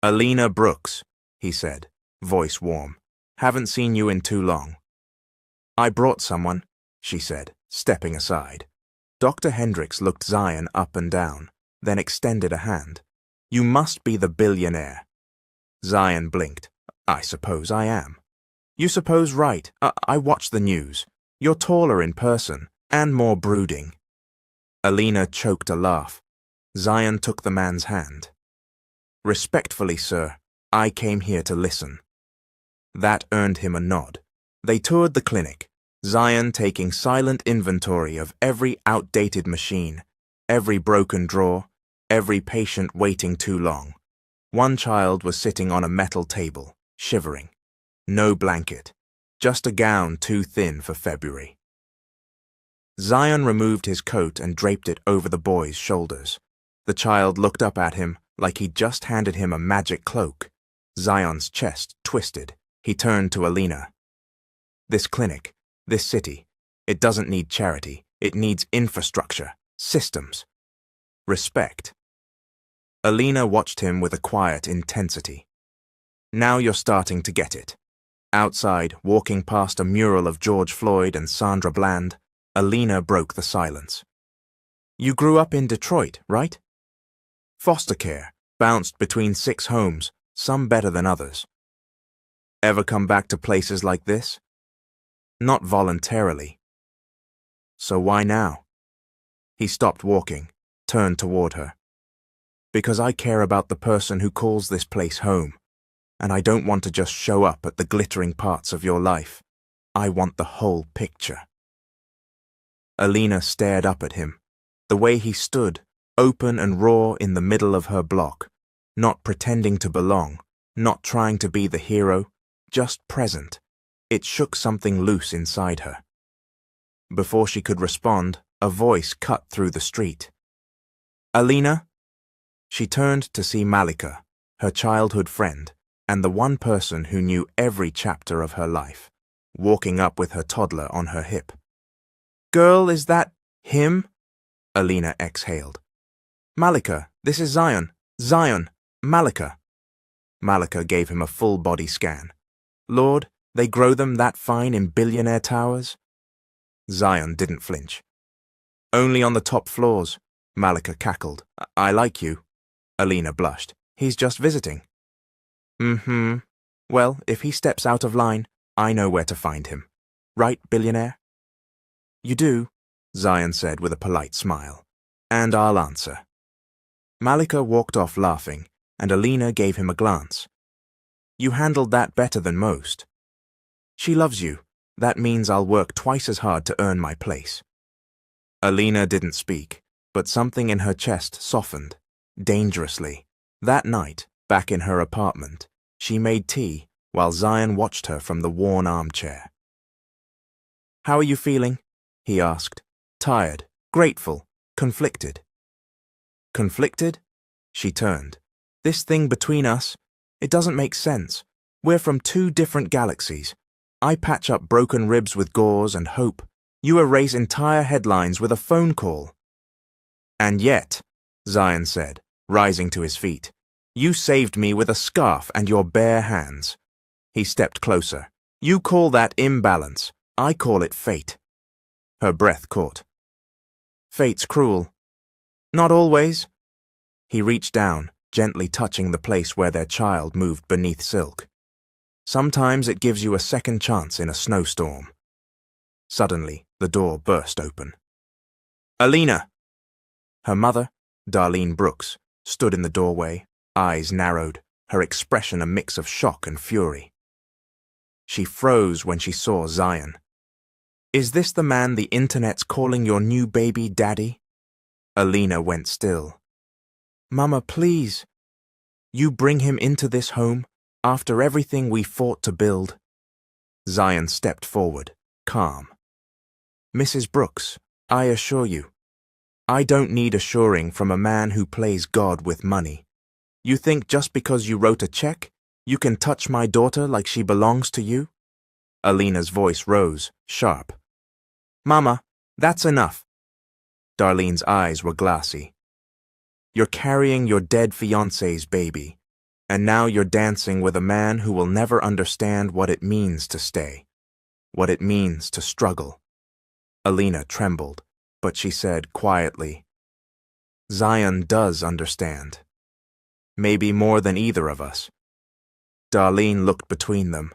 Alina Brooks, he said, voice warm. Haven't seen you in too long. I brought someone, she said, stepping aside. Dr. Hendricks looked Zion up and down, then extended a hand. You must be the billionaire. Zion blinked. I suppose I am. You suppose right. I watch the news. You're taller in person, and more brooding. Alina choked a laugh. Zion took the man's hand. Respectfully, sir, I came here to listen. That earned him a nod. They toured the clinic, Zion taking silent inventory of every outdated machine, every broken drawer, every patient waiting too long. One child was sitting on a metal table, shivering. No blanket, just a gown too thin for February. Zion removed his coat and draped it over the boy's shoulders. The child looked up at him like he'd just handed him a magic cloak. Zion's chest twisted. He turned to Alina. This clinic, this city, it doesn't need charity. It needs infrastructure, systems, respect. Alina watched him with a quiet intensity. Now you're starting to get it. Outside, walking past a mural of George Floyd and Sandra Bland, Alina broke the silence. You grew up in Detroit, right? Foster care, bounced between 6 homes, some better than others. Ever come back to places like this? Not voluntarily. So why now? He stopped walking, turned toward her. Because I care about the person who calls this place home, and I don't want to just show up at the glittering parts of your life. I want the whole picture. Alina stared up at him, the way he stood, open and raw in the middle of her block, not pretending to belong, not trying to be the hero, just present. It shook something loose inside her. Before she could respond, a voice cut through the street. Alina? She turned to see Malika, her childhood friend, and the one person who knew every chapter of her life, walking up with her toddler on her hip. "Girl, is that him?" Alina exhaled. "Malika, this is Zion. Zion, Malika." Malika gave him a full-body scan. "Lord, they grow them that fine in Billionaire towers?" Zion didn't flinch. "Only on the top floors," Malika cackled. "I like you." Alina blushed. "He's just visiting." "Mm-hmm. Well, if he steps out of line, I know where to find him. Right, Billionaire?" "You do," Zion said with a polite smile. "And I'll answer." Malika walked off laughing, and Alina gave him a glance. "You handled that better than most." "She loves you. That means I'll work twice as hard to earn my place." Alina didn't speak, but something in her chest softened, dangerously. That night, back in her apartment, she made tea while Zion watched her from the worn armchair. "How are you feeling?" he asked. "Tired, grateful, conflicted." "Conflicted?" She turned. "This thing between us, it doesn't make sense. We're from two different galaxies. I patch up broken ribs with gauze and hope. You erase entire headlines with a phone call." "And yet," Zion said, rising to his feet, "you saved me with a scarf and your bare hands." He stepped closer. "You call that imbalance. I call it fate." Her breath caught. "Fate's cruel." "Not always." He reached down, gently touching the place where their child moved beneath silk. "Sometimes it gives you a second chance in a snowstorm." Suddenly, the door burst open. "Alina!" Her mother, Darlene Brooks, stood in the doorway, eyes narrowed, her expression a mix of shock and fury. She froze when she saw Zion. "Is this the man the internet's calling your new baby daddy?" Alina went still. "Mama, please. You bring him into this home after everything we fought to build." Zion stepped forward, calm. "Mrs. Brooks, I assure you, I don't need assuring from a man who plays God with money. You think just because you wrote a check, you can touch my daughter like she belongs to you?" Alina's voice rose, sharp. "Mama, that's enough." Darlene's eyes were glassy. "You're carrying your dead fiancé's baby, and now you're dancing with a man who will never understand what it means to stay, what it means to struggle." Alina trembled, but she said quietly, "Zion does understand. Maybe more than either of us." Darlene looked between them,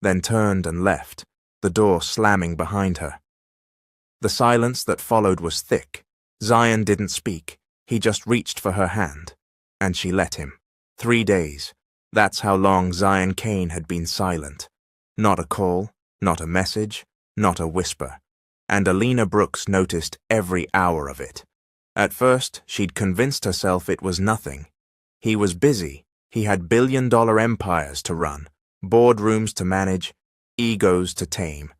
then turned and left, the door slamming behind her. The silence that followed was thick. Zion didn't speak. He just reached for her hand, and she let him. 3 days. That's how long Zion Kane had been silent. Not a call, not a message, not a whisper. And Alina Brooks noticed every hour of it. At first, she'd convinced herself it was nothing. He was busy. He had billion-dollar empires to run, boardrooms to manage, egos to tame.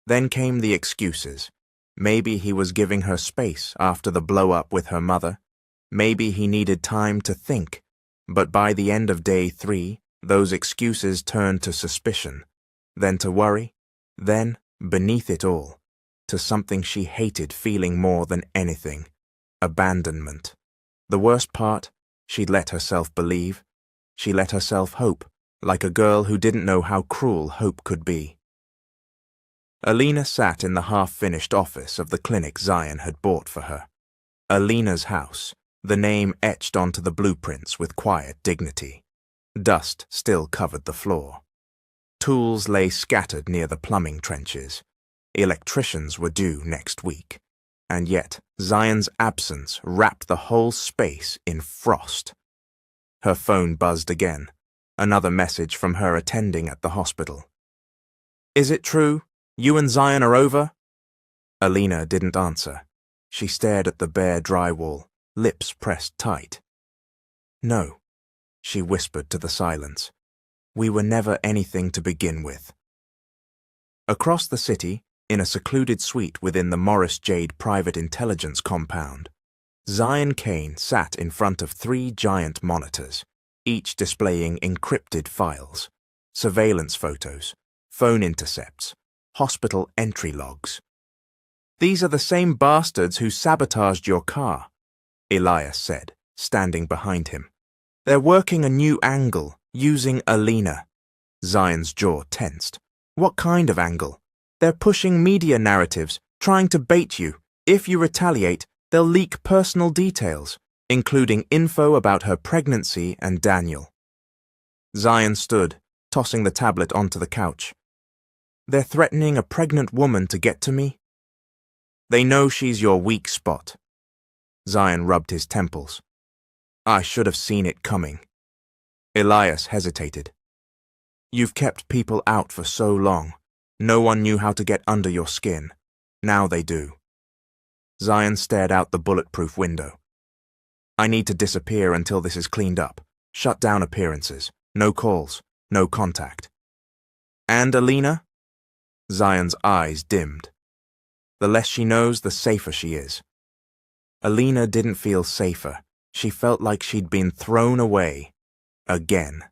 Then came the excuses. Maybe he was giving her space after the blow-up with her mother. Maybe he needed time to think. But by the end of day 3, those excuses turned to suspicion, then to worry, then, beneath it all, to something she hated feeling more than anything: abandonment. The worst part, she'd let herself believe. She let herself hope, like a girl who didn't know how cruel hope could be. Alina sat in the half-finished office of the clinic Zion had bought for her. Alina's house, the name etched onto the blueprints with quiet dignity. Dust still covered the floor. Tools lay scattered near the plumbing trenches. Electricians were due next week. And yet, Zion's absence wrapped the whole space in frost. Her phone buzzed again. Another message from her attending at the hospital. "Is it true? You and Zion are over?" Alina didn't answer. She stared at the bare drywall, lips pressed tight. "No," she whispered to the silence. "We were never anything to begin with." Across the city, in a secluded suite within the Morris Jade private intelligence compound, Zion Kane sat in front of 3 giant monitors, each displaying encrypted files, surveillance photos, phone intercepts, hospital entry logs. "These are the same bastards who sabotaged your car," Elias said, standing behind him. "They're working a new angle, using Alina." Zion's jaw tensed. "What kind of angle?" "They're pushing media narratives, trying to bait you. If you retaliate, they'll leak personal details, including info about her pregnancy and Daniel." Zion stood, tossing the tablet onto the couch. "They're threatening a pregnant woman to get to me?" "They know she's your weak spot." Zion rubbed his temples. "I should have seen it coming." Elias hesitated. "You've kept people out for so long. No one knew how to get under your skin. Now they do." Zion stared out the bulletproof window. "I need to disappear until this is cleaned up. Shut down appearances. No calls. No contact." "And Alina?" Zion's eyes dimmed. "The less she knows, the safer she is." Alina didn't feel safer. She felt like she'd been thrown away. Again.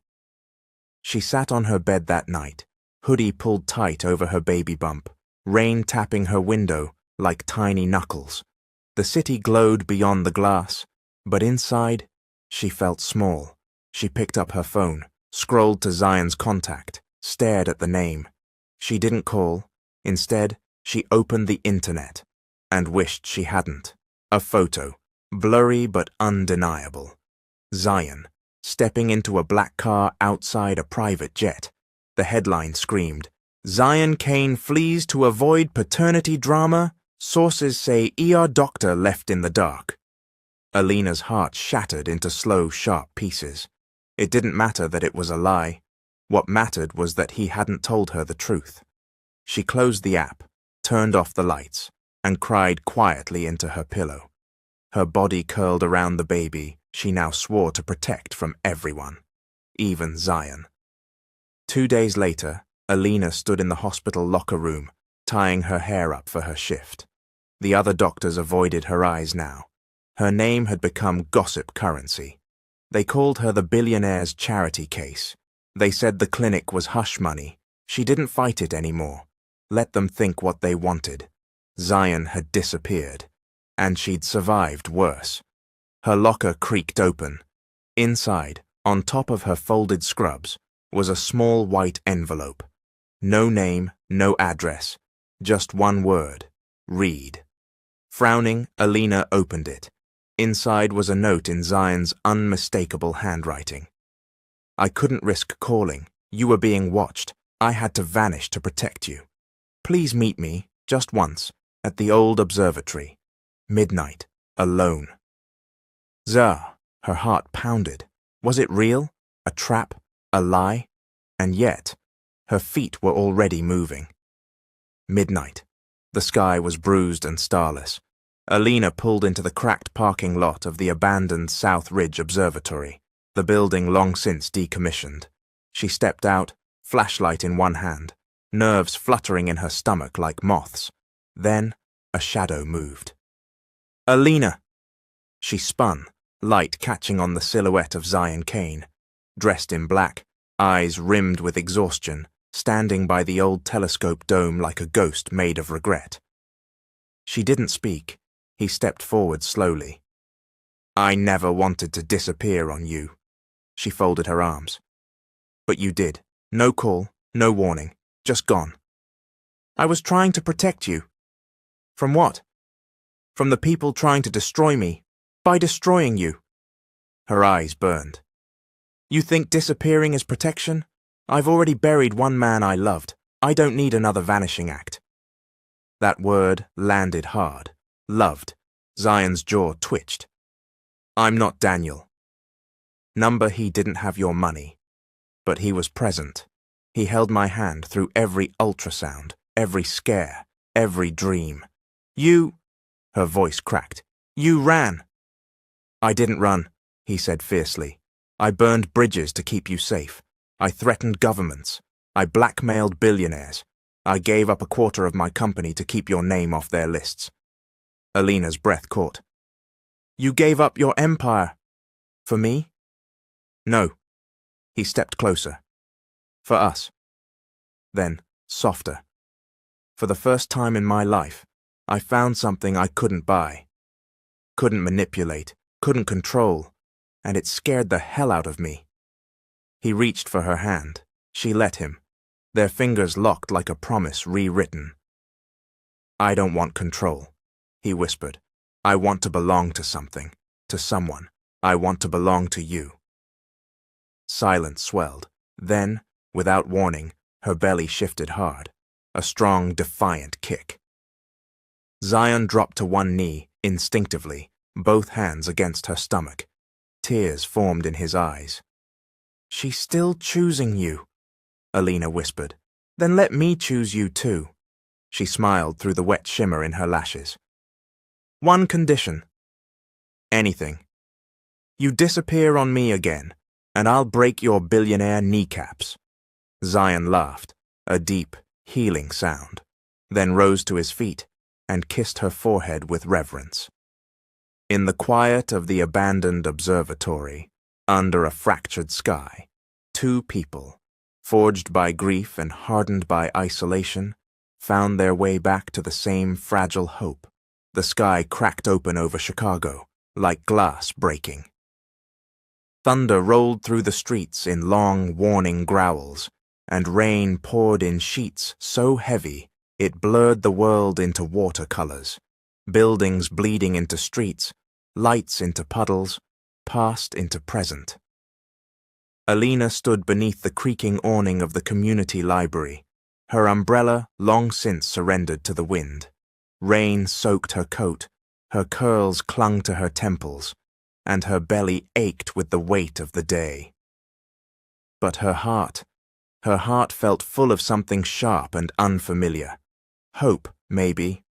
She sat on her bed that night, hoodie pulled tight over her baby bump, rain tapping her window like tiny knuckles. The city glowed beyond the glass, but inside, she felt small. She picked up her phone, scrolled to Zion's contact, stared at the name. She didn't call. Instead, she opened the internet and wished she hadn't. A photo, blurry but undeniable. Zion, stepping into a black car outside a private jet. The headline screamed, "Zion Kane flees to avoid paternity drama. Sources say ER doctor left in the dark." Alina's heart shattered into slow, sharp pieces. It didn't matter that it was a lie. What mattered was that he hadn't told her the truth. She closed the app, turned off the lights, and cried quietly into her pillow. Her body curled around the baby she now swore to protect from everyone, even Zion. 2 days later, Alina stood in the hospital locker room, tying her hair up for her shift. The other doctors avoided her eyes now. Her name had become gossip currency. They called her the Billionaire's charity case. They said the clinic was hush money. She didn't fight it anymore. Let them think what they wanted. Zion had disappeared, and she'd survived worse. Her locker creaked open. Inside, on top of her folded scrubs, was a small white envelope. No name, no address, just one word, read. Frowning, Alina opened it. Inside was a note in Zion's unmistakable handwriting. "I couldn't risk calling. You were being watched. I had to vanish to protect you. Please meet me, just once, at the old observatory. Midnight, alone." Zah, her heart pounded. Was it real? A trap? A lie? And yet, her feet were already moving. Midnight. The sky was bruised and starless. Alina pulled into the cracked parking lot of the abandoned South Ridge Observatory, the building long since decommissioned. She stepped out, flashlight in one hand, nerves fluttering in her stomach like moths. Then, a shadow moved. "Alina!" She spun, light catching on the silhouette of Zion Kane, dressed in black, eyes rimmed with exhaustion, standing by the old telescope dome like a ghost made of regret. She didn't speak. He stepped forward slowly. "I never wanted to disappear on you." She folded her arms. "But you did. No call, no warning, just gone." "I was trying to protect you." "From what?" "From the people trying to destroy me, by destroying you." Her eyes burned. "You think disappearing is protection? I've already buried one man I loved. I don't need another vanishing act." That word landed hard. Loved. Zion's jaw twitched. "I'm not Daniel." Number, he didn't have your money. But he was present. He held my hand through every ultrasound, every scare, every dream. "You—" Her voice cracked. "You ran." "I didn't run," he said fiercely. "I burned bridges to keep you safe. I threatened governments. I blackmailed billionaires. I gave up a quarter of my company to keep your name off their lists." Alina's breath caught. "You gave up your empire." "For me?" "No, He stepped closer. For us. Then, softer. For the first time in my life, I found something I couldn't buy. Couldn't manipulate, couldn't control, and it scared the hell out of me. He reached for her hand. She let him. Their fingers locked like a promise rewritten. I don't want control, he whispered. I want to belong to something, to someone. I want to belong to you. Silence swelled. Then, without warning, her belly shifted hard. A strong, defiant kick. Zion dropped to one knee, instinctively, both hands against her stomach. Tears formed in his eyes. She's still choosing you, Alina whispered. Then let me choose you too. She smiled through the wet shimmer in her lashes. One condition. Anything. You disappear on me again, and I'll break your billionaire kneecaps. Zion laughed, a deep, healing sound, then rose to his feet and kissed her forehead with reverence. In the quiet of the abandoned observatory, under a fractured sky, two people, forged by grief and hardened by isolation, found their way back to the same fragile hope. The sky cracked open over Chicago, like glass breaking. Thunder rolled through the streets in long, warning growls, and rain poured in sheets so heavy it blurred the world into watercolors, buildings bleeding into streets, lights into puddles, past into present. Alina stood beneath the creaking awning of the community library, her umbrella long since surrendered to the wind. Rain soaked her coat, her curls clung to her temples, and her belly ached with the weight of the day. But her heart felt full of something sharp and unfamiliar. Hope, maybe,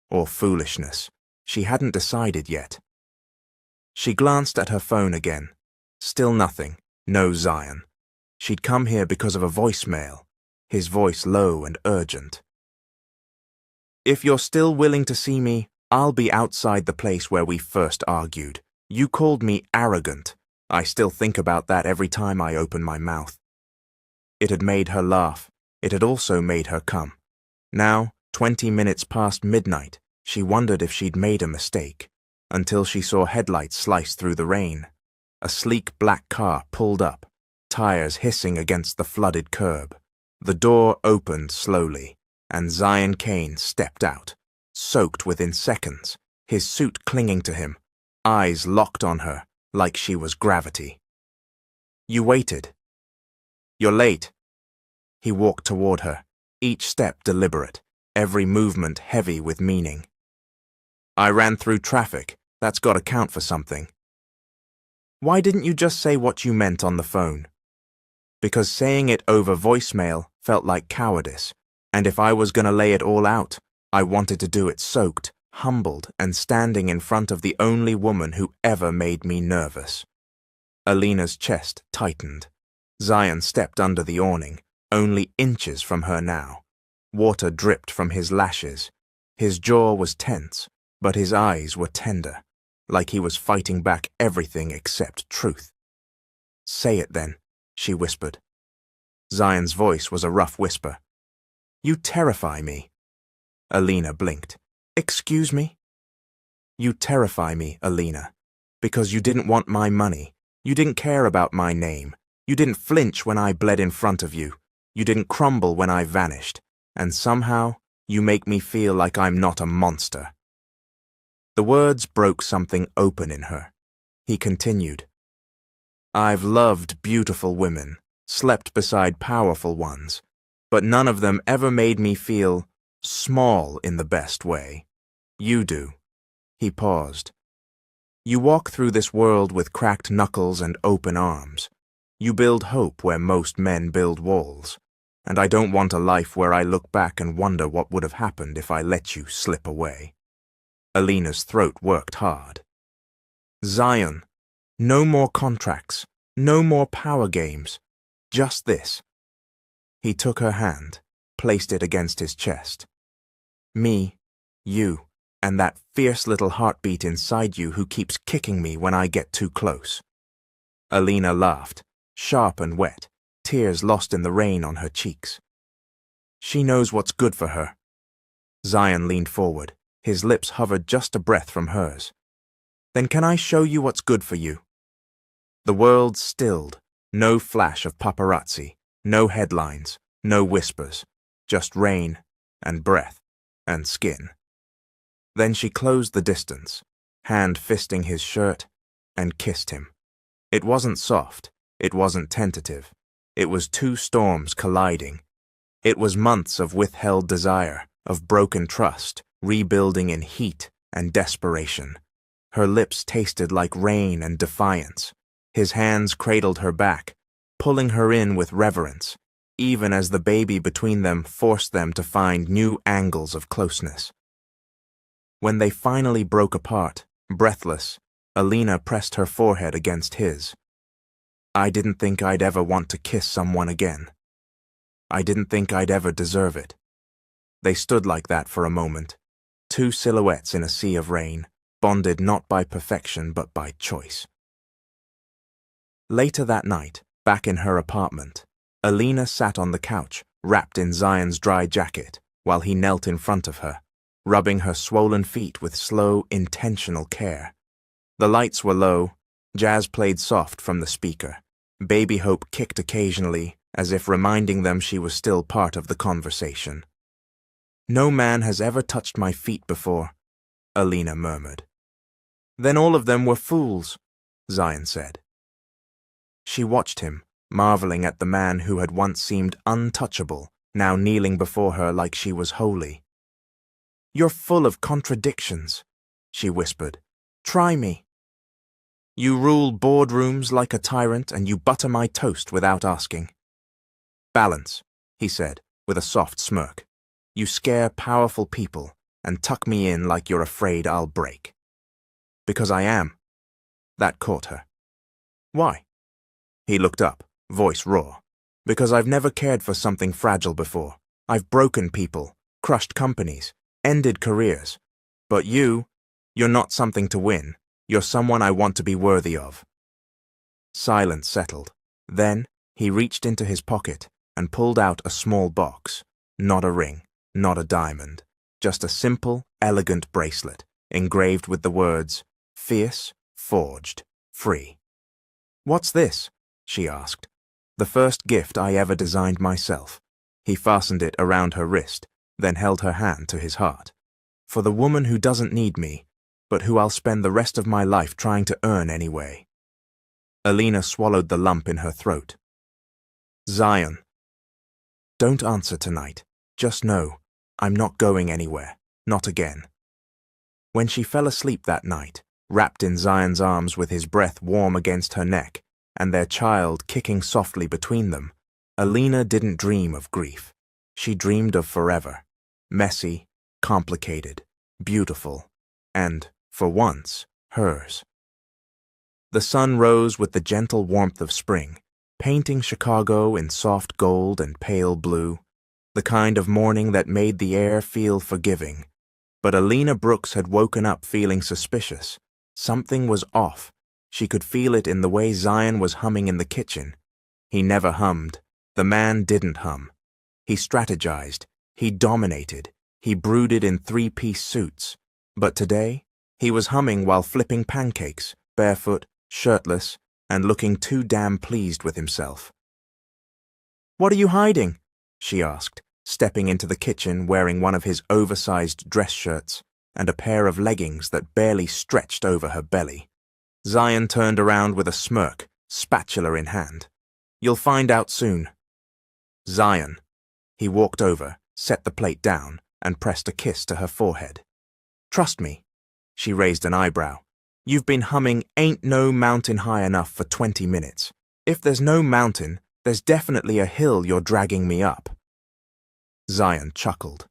or foolishness. She hadn't decided yet. She glanced at her phone again. Still nothing, no Zion. She'd come here because of a voicemail, his voice low and urgent. If you're still willing to see me, I'll be outside the place where we first argued. You called me arrogant. I still think about that every time I open my mouth. It had made her laugh. It had also made her come. Now, 20 minutes past midnight, she wondered if she'd made a mistake, until she saw headlights slice through the rain. A sleek black car pulled up, tires hissing against the flooded curb. The door opened slowly, and Zion Kane stepped out, soaked within seconds, his suit clinging to him, eyes locked on her like she was gravity. You waited. You're late. He walked toward her, each step deliberate, every movement heavy with meaning. I ran through traffic. That's got to count for something. Why didn't you just say what you meant on the phone? Because saying it over voicemail felt like cowardice, and if I was going to lay it all out, I wanted to do it soaked, humbled, and standing in front of the only woman who ever made me nervous. Alina's chest tightened. Zion stepped under the awning, only inches from her now. Water dripped from his lashes. His jaw was tense, but his eyes were tender, like he was fighting back everything except truth. Say it then, she whispered. Zion's voice was a rough whisper. You terrify me. Alina blinked. Excuse me? You terrify me, Alina, because you didn't want my money. You didn't care about my name. You didn't flinch when I bled in front of you. You didn't crumble when I vanished. And somehow, you make me feel like I'm not a monster. The words broke something open in her. He continued. I've loved beautiful women, slept beside powerful ones, but none of them ever made me feel small in the best way. You do. He paused. You walk through this world with cracked knuckles and open arms. You build hope where most men build walls, and I don't want a life where I look back and wonder what would have happened if I let you slip away. Alina's throat worked hard. Zion, no more contracts, no more power games, just this. He took her hand, placed it against his chest. Me, you, and that fierce little heartbeat inside you who keeps kicking me when I get too close. Alina laughed, sharp and wet, tears lost in the rain on her cheeks. She knows what's good for her. Zion leaned forward, his lips hovered just a breath from hers. Then can I show you what's good for you? The world stilled, no flash of paparazzi, no headlines, no whispers, just rain and breath and skin. Then she closed the distance, hand fisting his shirt, and kissed him. It wasn't soft, it wasn't tentative. It was two storms colliding. It was months of withheld desire, of broken trust, rebuilding in heat and desperation. Her lips tasted like rain and defiance. His hands cradled her back, pulling her in with reverence, even as the baby between them forced them to find new angles of closeness. When they finally broke apart, breathless, Alina pressed her forehead against his. I didn't think I'd ever want to kiss someone again. I didn't think I'd ever deserve it. They stood like that for a moment, two silhouettes in a sea of rain, bonded not by perfection but by choice. Later that night, back in her apartment, Alina sat on the couch, wrapped in Zion's dry jacket, while he knelt in front of her, rubbing her swollen feet with slow, intentional care. The lights were low, jazz played soft from the speaker. Baby Hope kicked occasionally, as if reminding them she was still part of the conversation. No man has ever touched my feet before, Alina murmured. Then all of them were fools, Zion said. She watched him, marveling at the man who had once seemed untouchable, now kneeling before her like she was holy. You're full of contradictions, she whispered. Try me. You rule boardrooms like a tyrant and you butter my toast without asking. Balance, he said, with a soft smirk. You scare powerful people and tuck me in like you're afraid I'll break. Because I am. That caught her. Why? He looked up, voice raw. Because I've never cared for something fragile before. I've broken people, crushed companies, ended careers. But you're not something to win. You're someone I want to be worthy of. Silence settled. Then he reached into his pocket and pulled out a small box. Not a ring, not a diamond. Just a simple, elegant bracelet, engraved with the words, Fierce, Forged, Free. What's this? She asked. The first gift I ever designed myself. He fastened it around her wrist, then held her hand to his heart. For the woman who doesn't need me, but who I'll spend the rest of my life trying to earn anyway. Alina swallowed the lump in her throat. Zion. Don't answer tonight. Just know, I'm not going anywhere. Not again. When she fell asleep that night, wrapped in Zion's arms with his breath warm against her neck, and their child kicking softly between them, Alina didn't dream of grief. She dreamed of forever. Messy, complicated, beautiful, and, for once, hers. The sun rose with the gentle warmth of spring, painting Chicago in soft gold and pale blue, the kind of morning that made the air feel forgiving. But Alina Brooks had woken up feeling suspicious. Something was off. She could feel it in the way Zion was humming in the kitchen. He never hummed. The man didn't hum. He strategized. He dominated. He brooded in three-piece suits. But today, he was humming while flipping pancakes, barefoot, shirtless, and looking too damn pleased with himself. What are you hiding? She asked, stepping into the kitchen wearing one of his oversized dress shirts and a pair of leggings that barely stretched over her belly. Zion turned around with a smirk, spatula in hand. You'll find out soon. Zion. He walked over, set the plate down, and pressed a kiss to her forehead. Trust me. She raised an eyebrow. You've been humming Ain't No Mountain High Enough for 20 minutes. If there's no mountain, there's definitely a hill you're dragging me up. Zion chuckled.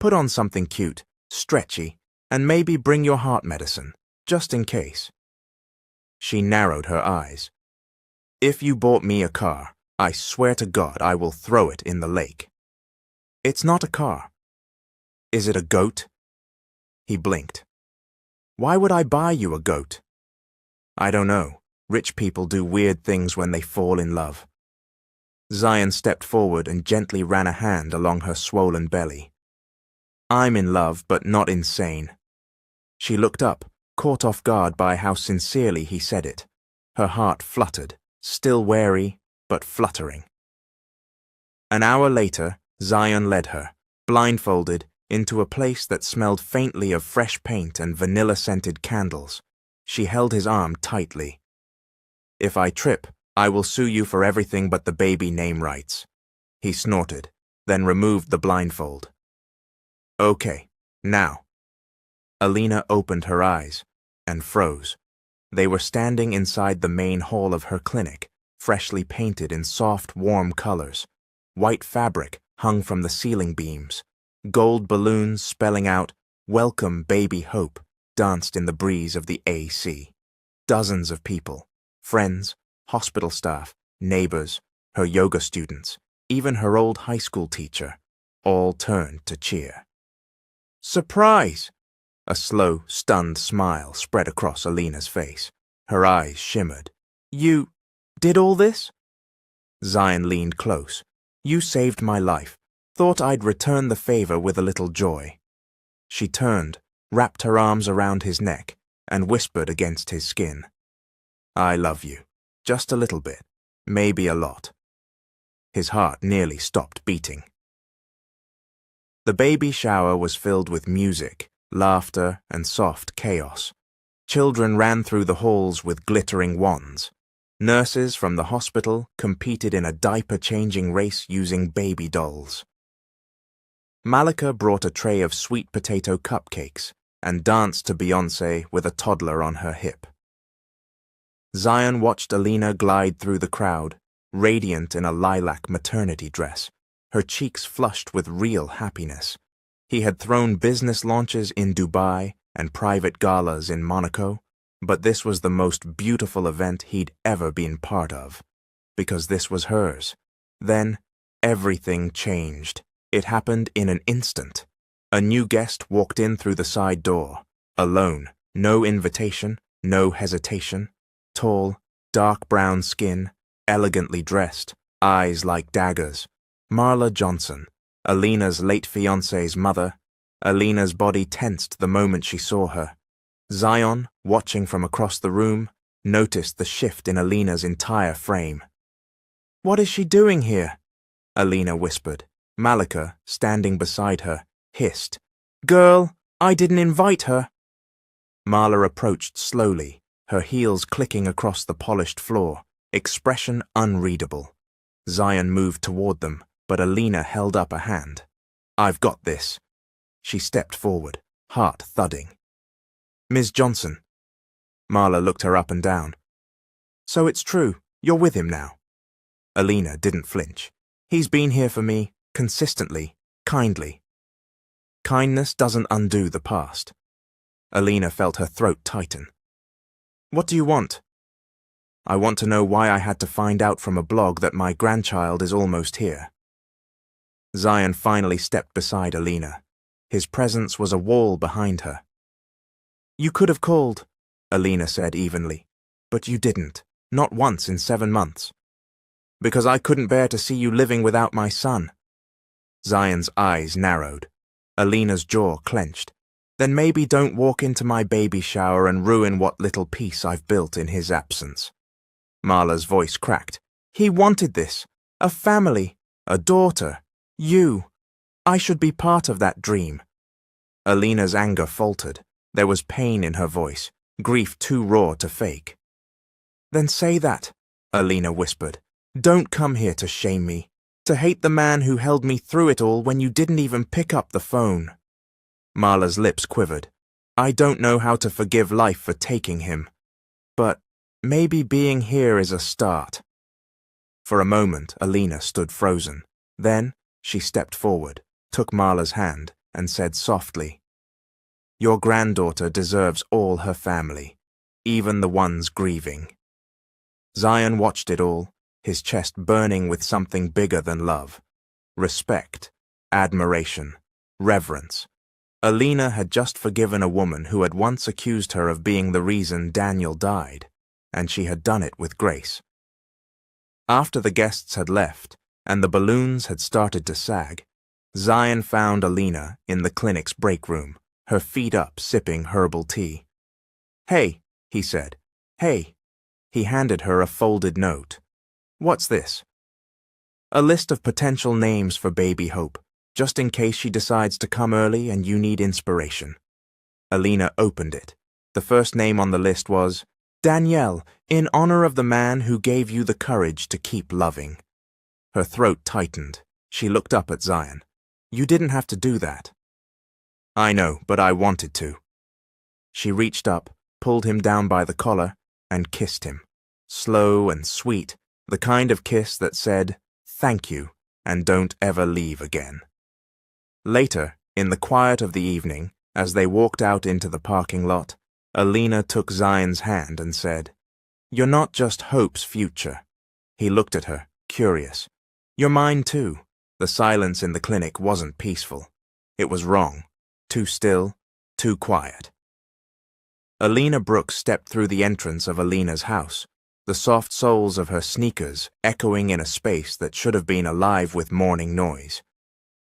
Put on something cute, stretchy, and maybe bring your heart medicine, just in case. She narrowed her eyes. If you bought me a car, I swear to God I will throw it in the lake. It's not a car. Is it a goat? He blinked. Why would I buy you a goat? I don't know. Rich people do weird things when they fall in love. Zion stepped forward and gently ran a hand along her swollen belly. I'm in love, but not insane. She looked up, caught off guard by how sincerely he said it. Her heart fluttered, still wary, but fluttering. An hour later, Zion led her, blindfolded, into a place that smelled faintly of fresh paint and vanilla-scented candles. She held his arm tightly. If I trip, I will sue you for everything but the baby name rights. He snorted, then removed the blindfold. Okay, now. Alina opened her eyes and froze. They were standing inside the main hall of her clinic, freshly painted in soft, warm colors. White fabric hung from the ceiling beams. Gold balloons spelling out, "Welcome, Baby Hope," danced in the breeze of the AC. Dozens of people, friends, hospital staff, neighbors, her yoga students, even her old high school teacher, all turned to cheer. Surprise! A slow, stunned smile spread across Alina's face. Her eyes shimmered. You did all this? Zion leaned close. You saved my life. Thought I'd return the favor with a little joy. She turned, wrapped her arms around his neck, and whispered against his skin. I love you. Just a little bit. Maybe a lot. His heart nearly stopped beating. The baby shower was filled with music, laughter, and soft chaos. Children ran through the halls with glittering wands. Nurses from the hospital competed in a diaper-changing race using baby dolls. Malika brought a tray of sweet potato cupcakes and danced to Beyoncé with a toddler on her hip. Zion watched Alina glide through the crowd, radiant in a lilac maternity dress, her cheeks flushed with real happiness. He had thrown business launches in Dubai and private galas in Monaco, but this was the most beautiful event he'd ever been part of, because this was hers. Then, everything changed. It happened in an instant. A new guest walked in through the side door, alone, no invitation, no hesitation. Tall, dark brown skin, elegantly dressed, eyes like daggers. Marla Johnson, Alina's late fiancé's mother. Alina's body tensed the moment she saw her. Zion, watching from across the room, noticed the shift in Alina's entire frame. What is she doing here? Alina whispered. Malika, standing beside her, hissed. Girl, I didn't invite her. Marla approached slowly, her heels clicking across the polished floor, expression unreadable. Zion moved toward them, but Alina held up a hand. I've got this. She stepped forward, heart thudding. Ms. Johnson. Marla looked her up and down. So it's true, you're with him now. Alina didn't flinch. He's been here for me, consistently, kindly. Kindness doesn't undo the past. Alina felt her throat tighten. What do you want? I want to know why I had to find out from a blog that my grandchild is almost here. Zion finally stepped beside Alina. His presence was a wall behind her. You could have called, Alina said evenly, but you didn't, not once in 7 months. Because I couldn't bear to see you living without my son. Zion's eyes narrowed. Alina's jaw clenched. Then maybe don't walk into my baby shower and ruin what little peace I've built in his absence. Marla's voice cracked. He wanted this. A family. A daughter. You. I should be part of that dream. Alina's anger faltered. There was pain in her voice, grief too raw to fake. Then say that, Alina whispered. Don't come here to shame me, to hate the man who held me through it all when you didn't even pick up the phone. Marla's lips quivered. I don't know how to forgive life for taking him, but maybe being here is a start. For a moment, Alina stood frozen. Then she stepped forward, took Marla's hand, and said softly, Your granddaughter deserves all her family, even the ones grieving. Zion watched it all, his chest burning with something bigger than love. Respect, admiration, reverence. Alina had just forgiven a woman who had once accused her of being the reason Daniel died. and she had done it with grace. After the guests had left and the balloons had started to sag, Zion found Alina in the clinic's break room, her feet up, sipping herbal tea. "Hey," he said. "Hey." He handed her a folded note. "What's this?" "A list of potential names for baby Hope, just in case she decides to come early and you need inspiration." Alina opened it. The first name on the list was Danielle, in honor of the man who gave you the courage to keep loving. Her throat tightened. She looked up at Zion. "You didn't have to do that." "I know, but I wanted to." She reached up, pulled him down by the collar, and kissed him. Slow and sweet, the kind of kiss that said, "Thank you, and don't ever leave again." Later, in the quiet of the evening, as they walked out into the parking lot, Alina took Zion's hand and said, "You're not just Hope's future." He looked at her, curious. "You're mine too." The silence in the clinic wasn't peaceful. It was wrong. Too still, too quiet. Alina Brooks stepped through the entrance of Alina's house, the soft soles of her sneakers echoing in a space that should have been alive with morning noise.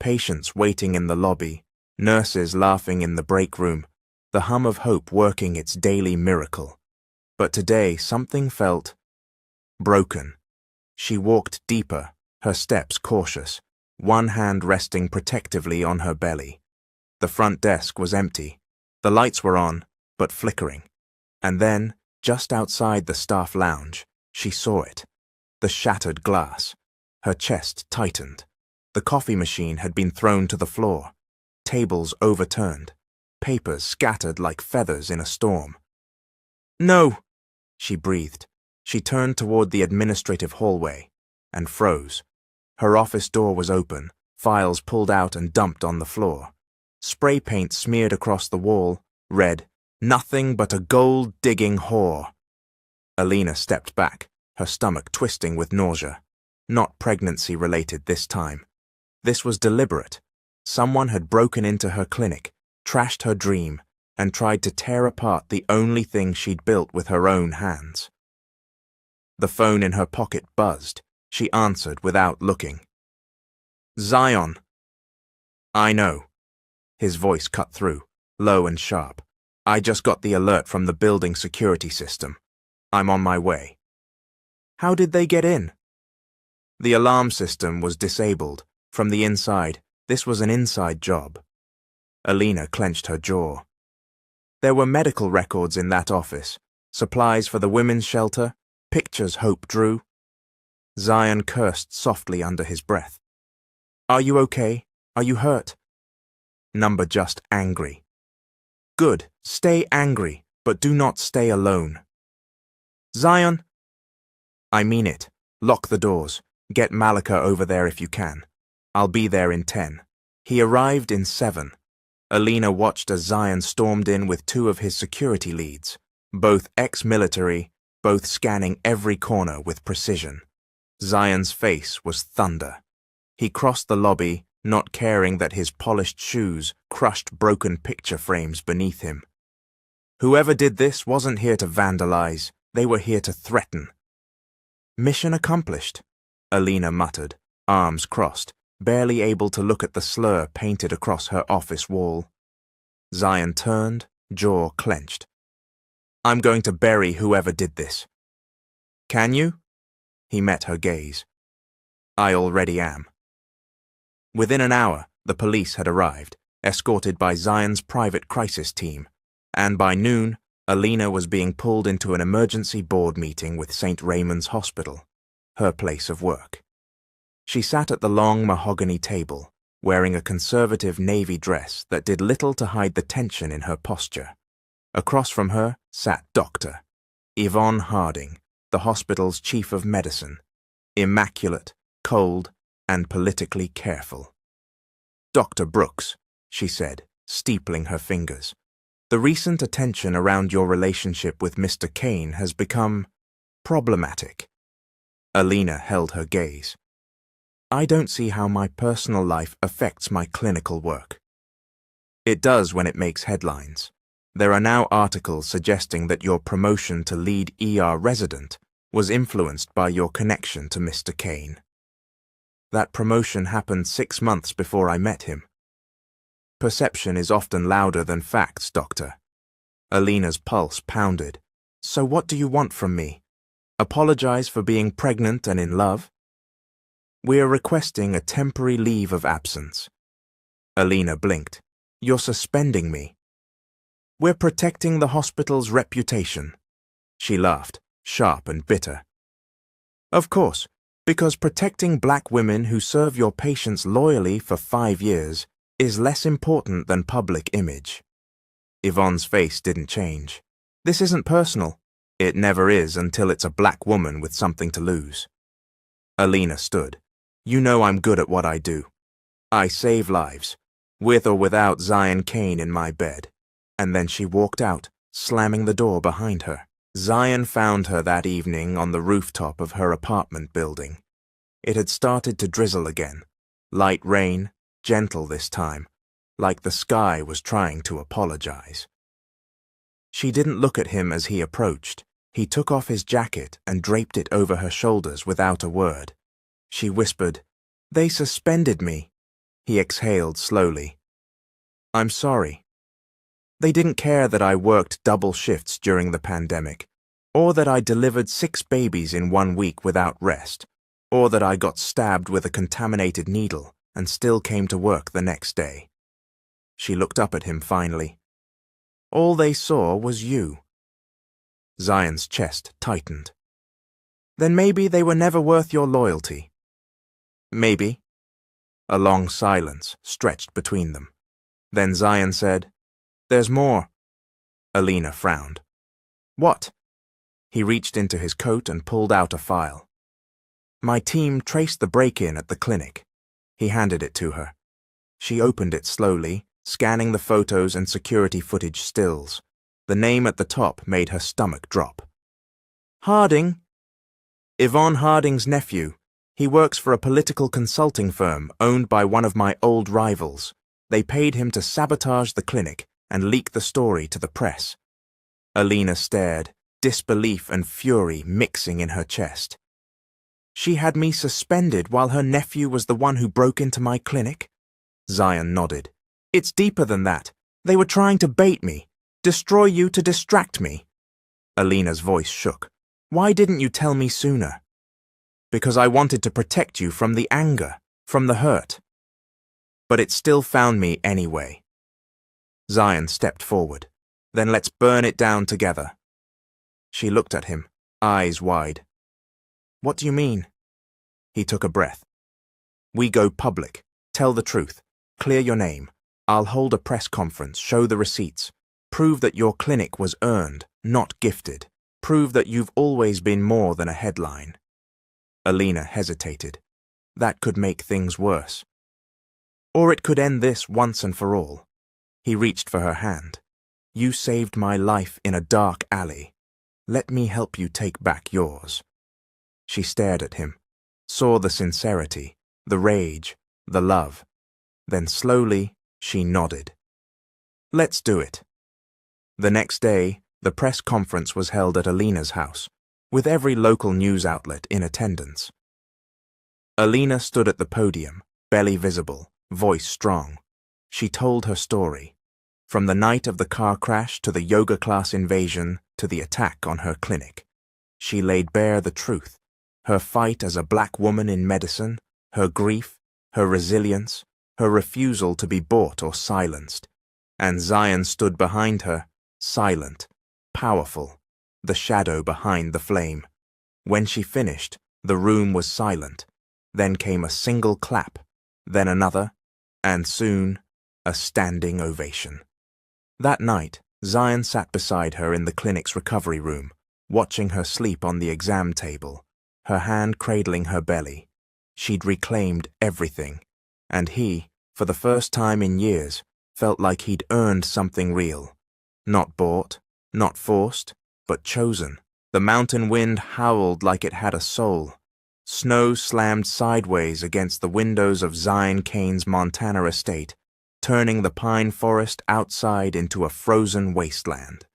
Patients waiting in the lobby, nurses laughing in the break room, the hum of hope working its daily miracle. But today something felt broken. She walked deeper, her steps cautious, one hand resting protectively on her belly. The front desk was empty. The lights were on, but flickering. And then, just outside the staff lounge, she saw it. The shattered glass. Her chest tightened. The coffee machine had been thrown to the floor. Tables overturned. Papers scattered like feathers in a storm. "No!" she breathed. She turned toward the administrative hallway and froze. Her office door was open, files pulled out and dumped on the floor. Spray paint smeared across the wall, read, "Nothing but a gold-digging whore." Alina stepped back, her stomach twisting with nausea. Not pregnancy-related this time. This was deliberate. Someone had broken into her clinic, trashed her dream, and tried to tear apart the only thing she'd built with her own hands. The phone in her pocket buzzed. She answered without looking. "Zion." "I know." His voice cut through, low and sharp. "I just got the alert from the building security system. I'm on my way." "How did they get in?" "The alarm system was disabled. From the inside. This was an inside job." Alina clenched her jaw. There were medical records in that office, supplies for the women's shelter, pictures Hope drew. Zion cursed softly under his breath. "Are you okay? Are you hurt?" Number just angry. "Good, stay angry, but do not stay alone." "Zion!" "I mean it. Lock the doors. Get Malika over there if you can. I'll be there in 10. He arrived in 7. Alina watched as Zion stormed in with 2 of his security leads, both ex-military, both scanning every corner with precision. Zion's face was thunder. He crossed the lobby, not caring that his polished shoes crushed broken picture frames beneath him. Whoever did this wasn't here to vandalize, they were here to threaten. "Mission accomplished," Alina muttered, arms crossed, barely able to look at the slur painted across her office wall. Zion turned, jaw clenched. "I'm going to bury whoever did this." "Can you?" He met her gaze. "I already am." Within an hour, the police had arrived, escorted by Zion's private crisis team, and by noon, Alina was being pulled into an emergency board meeting with St. Raymond's Hospital, her place of work. She sat at the long mahogany table, wearing a conservative navy dress that did little to hide the tension in her posture. Across from her sat Dr. Yvonne Harding, the hospital's chief of medicine, immaculate, cold, and politically careful. "Dr. Brooks," she said, steepling her fingers, "the recent attention around your relationship with Mr. Kane has become problematic." Alina held her gaze. "I don't see how my personal life affects my clinical work." "It does when it makes headlines. There are now articles suggesting that your promotion to lead ER resident was influenced by your connection to Mr. Kane. That promotion happened 6 months before I met him. Perception is often louder than facts, Doctor. Alina's pulse pounded. So what do you want from me? Apologize for being pregnant and in love? We are requesting a temporary leave of absence. Alina blinked. You're suspending me. We're protecting the hospital's reputation. She laughed, sharp and bitter. Of course, because protecting black women who serve your patients loyally for 5 years is less important than public image. Yvonne's face didn't change. This isn't personal. It never is until it's a black woman with something to lose. Alina stood. You know I'm good at what I do. I save lives, with or without Zion Kane in my bed. And then she walked out, slamming the door behind her. Zion found her that evening on the rooftop of her apartment building. It had started to drizzle again. Light rain, gentle this time, like the sky was trying to apologize. She didn't look at him as he approached. He took off his jacket and draped it over her shoulders without a word. She whispered, "They suspended me." He exhaled slowly. "I'm sorry. They didn't care that I worked double shifts during the pandemic, or that I delivered 6 babies in 1 week without rest, or that I got stabbed with a contaminated needle and still came to work the next day." She looked up at him finally. "All they saw was you." Zion's chest tightened. "Then maybe they were never worth your loyalty." "Maybe." A long silence stretched between them. Then Zion said, "There's more." Alina frowned. "What?" He reached into his coat and pulled out a file. "My team traced the break-in at the clinic." He handed it to her. She opened it slowly, scanning the photos and security footage stills. The name at the top made her stomach drop. "Harding?" "Yvonne Harding's nephew. He works for a political consulting firm owned by one of my old rivals. They paid him to sabotage the clinic and leak the story to the press." Alina stared, disbelief and fury mixing in her chest. "She had me suspended while her nephew was the one who broke into my clinic?" Zion nodded. "It's deeper than that. They were trying to bait me, destroy you to distract me." Alina's voice shook. "Why didn't you tell me sooner?" "Because I wanted to protect you from the anger, from the hurt. But it still found me anyway." Zion stepped forward. "Then let's burn it down together." She looked at him, eyes wide. "What do you mean?" He took a breath. "We go public. Tell the truth. Clear your name. I'll hold a press conference, show the receipts. Prove that your clinic was earned, not gifted. Prove that you've always been more than a headline." Alina hesitated. That could make things worse. "Or it could end this once and for all." He reached for her hand. "You saved my life in a dark alley. Let me help you take back yours." She stared at him, saw the sincerity, the rage, the love. Then slowly, she nodded. "Let's do it." The next day, the press conference was held at Alina's house, with every local news outlet in attendance. Alina stood at the podium, belly visible, voice strong. She told her story, from the night of the car crash to the yoga class invasion to the attack on her clinic. She laid bare the truth, her fight as a black woman in medicine, her grief, her resilience, her refusal to be bought or silenced. And Zion stood behind her, silent, powerful, the shadow behind the flame. When she finished, the room was silent. Then came a single clap, then another, and soon, a standing ovation. That night, Zion sat beside her in the clinic's recovery room, watching her sleep on the exam table, her hand cradling her belly. She'd reclaimed everything, and he, for the first time in years, felt like he'd earned something real. Not bought, not forced, but chosen. The mountain wind howled like it had a soul. Snow slammed sideways against the windows of Zion Kane's Montana estate, turning the pine forest outside into a frozen wasteland.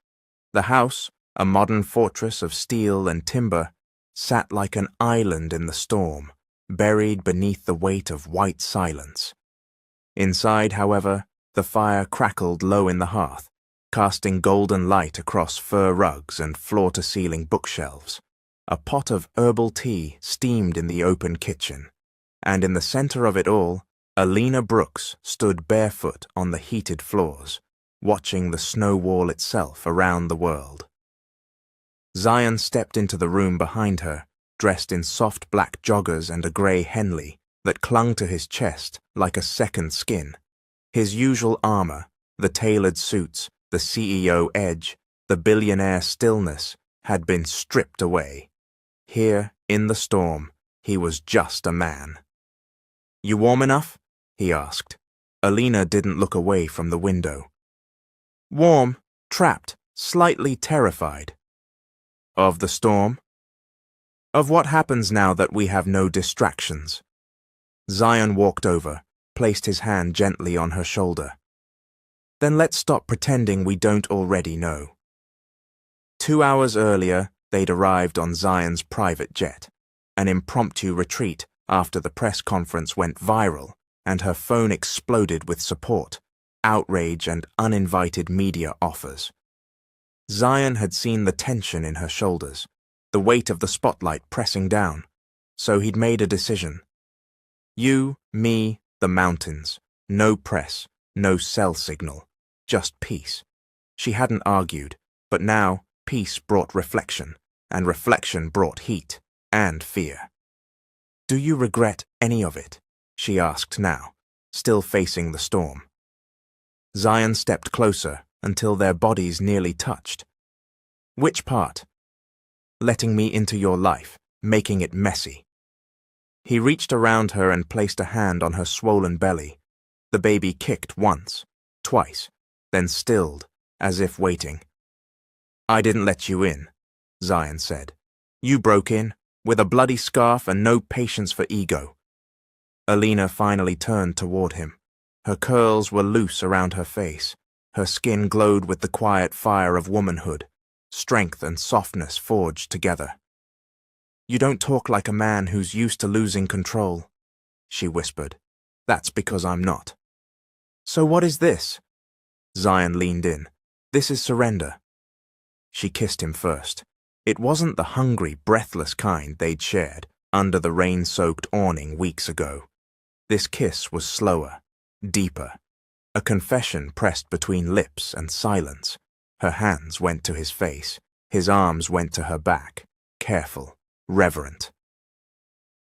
The house, a modern fortress of steel and timber, sat like an island in the storm, buried beneath the weight of white silence. Inside, however, the fire crackled low in the hearth, casting golden light across fur rugs and floor-to-ceiling bookshelves. A pot of herbal tea steamed in the open kitchen, and in the center of it all, Alina Brooks stood barefoot on the heated floors, watching the snow wall itself around the world. Zion stepped into the room behind her, dressed in soft black joggers and a grey Henley that clung to his chest like a second skin. His usual armor, the tailored suits, the CEO edge, the billionaire stillness, had been stripped away. Here, in the storm, he was just a man. "You warm enough?" he asked. Alina didn't look away from the window. "Warm, trapped, slightly terrified." "Of the storm?" "Of what happens now that we have no distractions." Zion walked over, placed his hand gently on her shoulder. "Then let's stop pretending we don't already know." 2 hours earlier, they'd arrived on Zion's private jet, an impromptu retreat after the press conference went viral and her phone exploded with support, outrage and uninvited media offers. Zion had seen the tension in her shoulders, the weight of the spotlight pressing down, so he'd made a decision. You, me, the mountains, no press, no cell signal, just peace. She hadn't argued, but now peace brought reflection, and reflection brought heat and fear. "Do you regret any of it?" she asked now, still facing the storm. Zion stepped closer until their bodies nearly touched. "Which part?" "Letting me into your life, making it messy." He reached around her and placed a hand on her swollen belly. The baby kicked once, twice, then stilled, as if waiting. "I didn't let you in," Zion said. "You broke in, with a bloody scarf and no patience for ego." Alina finally turned toward him. Her curls were loose around her face. Her skin glowed with the quiet fire of womanhood, strength and softness forged together. "You don't talk like a man who's used to losing control," she whispered. "That's because I'm not." "So what is this?" Zion leaned in. "This is surrender." She kissed him first. It wasn't the hungry, breathless kind they'd shared under the rain-soaked awning weeks ago. This kiss was slower, deeper, a confession pressed between lips and silence. Her hands went to his face, his arms went to her back, careful, reverent.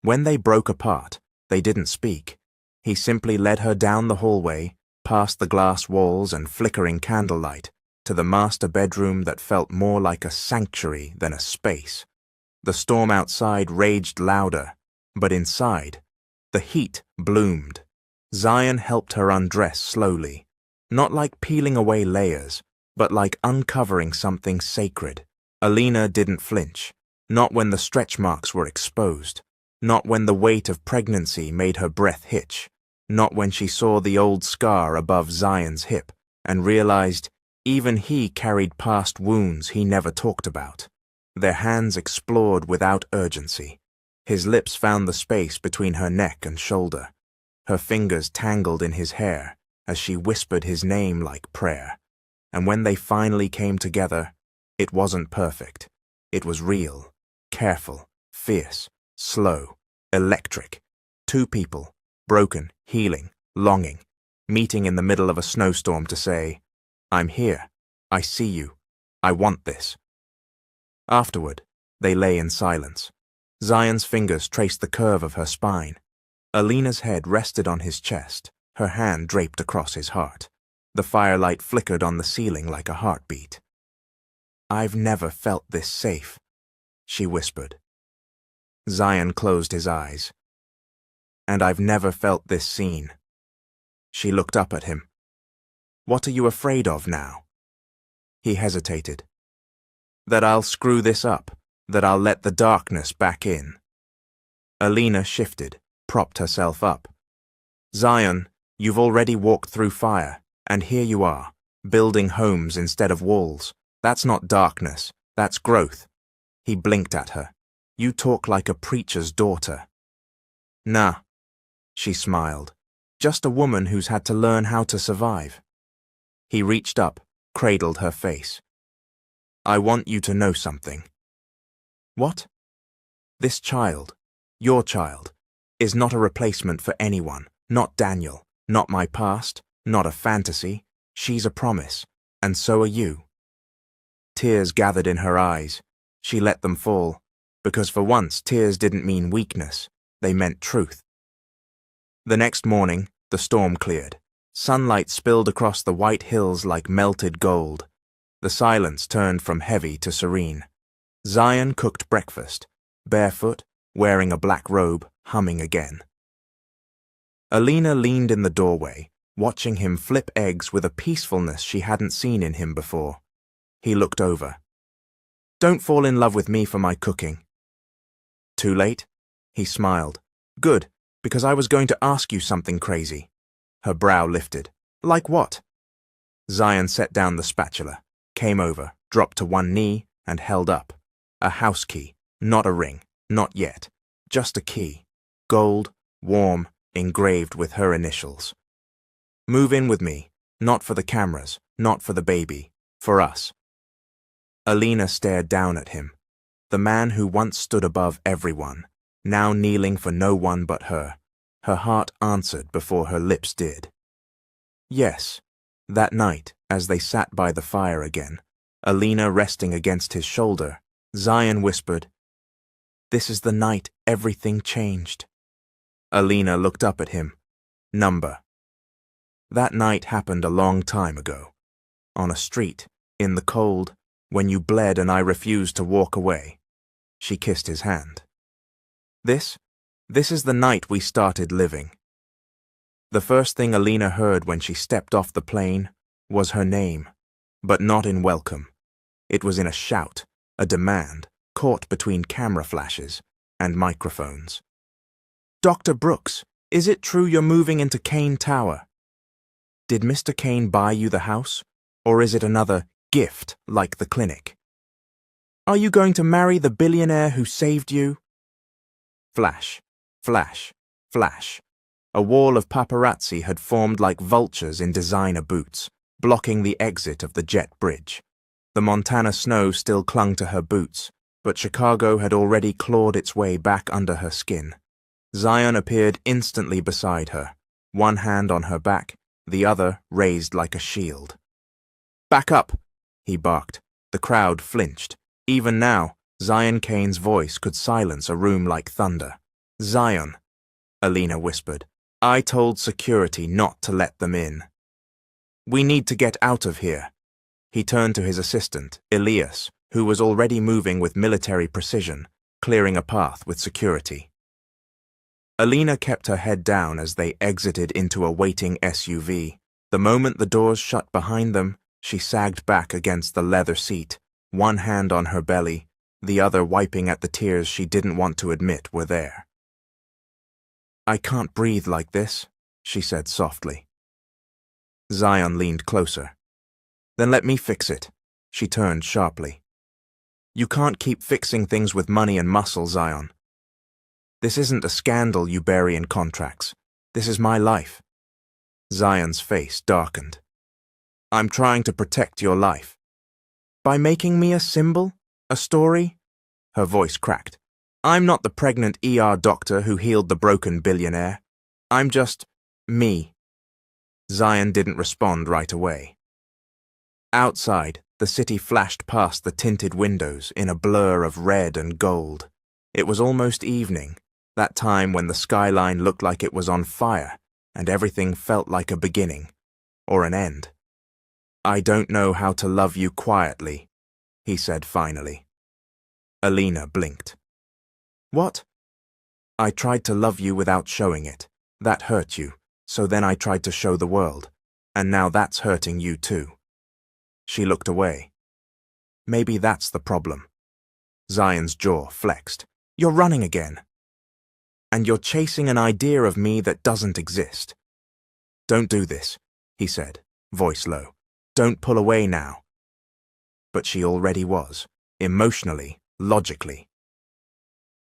When they broke apart, they didn't speak. He simply led her down the hallway, past the glass walls and flickering candlelight, to the master bedroom that felt more like a sanctuary than a space. The storm outside raged louder, but inside, the heat bloomed. Zion helped her undress slowly, not like peeling away layers, but like uncovering something sacred. Alina didn't flinch, not when the stretch marks were exposed, not when the weight of pregnancy made her breath hitch, not when she saw the old scar above Zion's hip and realized even he carried past wounds he never talked about. Their hands explored without urgency. His lips found the space between her neck and shoulder. Her fingers tangled in his hair as she whispered his name like prayer. And when they finally came together, it wasn't perfect. It was real, careful, fierce, slow, electric. Two people, broken, healing, longing, meeting in the middle of a snowstorm to say, "I'm here. I see you. I want this." Afterward, they lay in silence. Zion's fingers traced the curve of her spine. Alina's head rested on his chest, her hand draped across his heart. The firelight flickered on the ceiling like a heartbeat. "I've never felt this safe," she whispered. Zion closed his eyes. "And I've never felt this seen." She looked up at him. "What are you afraid of now?" He hesitated. "That I'll screw this up, that I'll let the darkness back in." Alina shifted, propped herself up. "Zion, You've already walked through fire, and here you are, building homes instead of walls. That's not darkness, that's growth. He blinked at her. You talk like a preacher's daughter. Nah, she smiled. Just a woman who's had to learn how to survive. He reached up, cradled her face. I want you to know something. What? This child, your child, is not a replacement for anyone, not Daniel, not my past, not a fantasy. She's a promise, and so are you. Tears gathered in her eyes. She let them fall, because for once tears didn't mean weakness, they meant truth. The next morning, the storm cleared. Sunlight spilled across the white hills like melted gold. The silence turned from heavy to serene. Zion cooked breakfast, barefoot, wearing a black robe, humming again. Alina leaned in the doorway, watching him flip eggs with a peacefulness she hadn't seen in him before. He looked over. Don't fall in love with me for my cooking. Too late? He smiled. Good, because I was going to ask you something crazy. Her brow lifted. Like what? Zion set down the spatula, came over, dropped to one knee, and held up. A house key, not a ring, not yet. Just a key. Gold, warm, engraved with her initials. Move in with me, not for the cameras, not for the baby, for us. Alina stared down at him. The man who once stood above everyone, now kneeling for no one but her. Her heart answered before her lips did. Yes, that night, as they sat by the fire again, Alina resting against his shoulder, Zion whispered, This is the night everything changed. Alina looked up at him. Number. That night happened a long time ago. On a street, in the cold, when you bled and I refused to walk away. She kissed his hand. This is the night we started living. The first thing Alina heard when she stepped off the plane was her name, but not in welcome. It was in a shout, a demand, caught between camera flashes and microphones. Dr. Brooks, is it true you're moving into Kane Tower? Did Mr. Kane buy you the house, or is it another gift like the clinic? Are you going to marry the billionaire who saved you? Flash, flash, flash. A wall of paparazzi had formed like vultures in designer boots, blocking the exit of the jet bridge. The Montana snow still clung to her boots, but Chicago had already clawed its way back under her skin. Zion appeared instantly beside her, one hand on her back, the other raised like a shield. Back up, he barked. The crowd flinched. Even now, Zion Kane's voice could silence a room like thunder. Zion, Alina whispered. I told security not to let them in. We need to get out of here. He turned to his assistant, Elias, who was already moving with military precision, clearing a path with security. Alina kept her head down as they exited into a waiting SUV. The moment the doors shut behind them, she sagged back against the leather seat, one hand on her belly, the other wiping at the tears she didn't want to admit were there. I can't breathe like this, she said softly. Zion leaned closer. Then let me fix it. She turned sharply. You can't keep fixing things with money and muscle, Zion. This isn't a scandal you bury in contracts. This is my life. Zion's face darkened. I'm trying to protect your life. By making me a symbol? A story? Her voice cracked. I'm not the pregnant ER doctor who healed the broken billionaire. I'm just me. Zion didn't respond right away. Outside, the city flashed past the tinted windows in a blur of red and gold. It was almost evening, that time when the skyline looked like it was on fire and everything felt like a beginning, or an end. I don't know how to love you quietly, he said finally. Alina blinked. What? I tried to love you without showing it. That hurt you, so then I tried to show the world, and now that's hurting you too. She looked away. Maybe that's the problem. Zion's jaw flexed. You're running again. And you're chasing an idea of me that doesn't exist. Don't do this, he said, voice low. Don't pull away now. But she already was, emotionally, logically.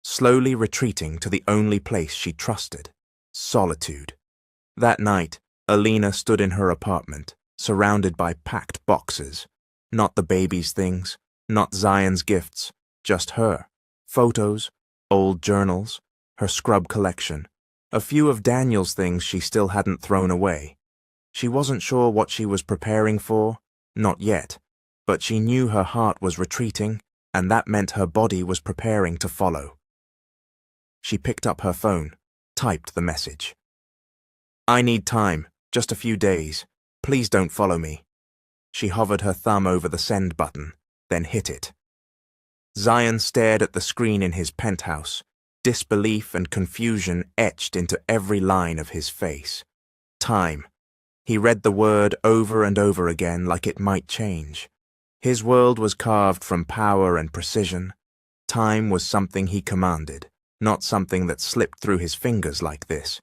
Slowly retreating to the only place she trusted, solitude. That night, Alina stood in her apartment, surrounded by packed boxes. Not the baby's things, not Zion's gifts, just her. Photos, old journals, her scrub collection, a few of Daniel's things she still hadn't thrown away. She wasn't sure what she was preparing for, not yet, but she knew her heart was retreating, and that meant her body was preparing to follow. She picked up her phone, typed the message. I need time, just a few days. Please don't follow me. She hovered her thumb over the send button, then hit it. Zion stared at the screen in his penthouse, disbelief and confusion etched into every line of his face. Time. He read the word over and over again like it might change. His world was carved from power and precision. Time was something he commanded, not something that slipped through his fingers like this.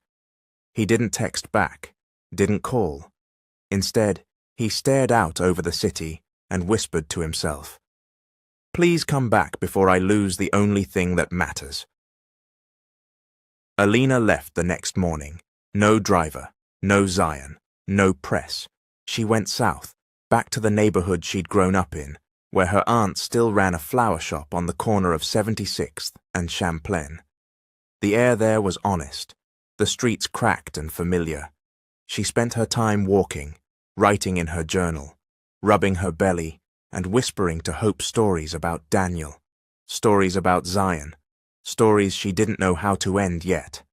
He didn't text back, didn't call. Instead, he stared out over the city and whispered to himself, Please come back before I lose the only thing that matters. Alina left the next morning. No driver, no Zion, no press. She went south, back to the neighborhood she'd grown up in, where her aunt still ran a flower shop on the corner of 76th and Champlain. The air there was honest, the streets cracked and familiar. She spent her time walking, writing in her journal, rubbing her belly, and whispering to Hope stories about Daniel, stories about Zion, stories she didn't know how to end yet.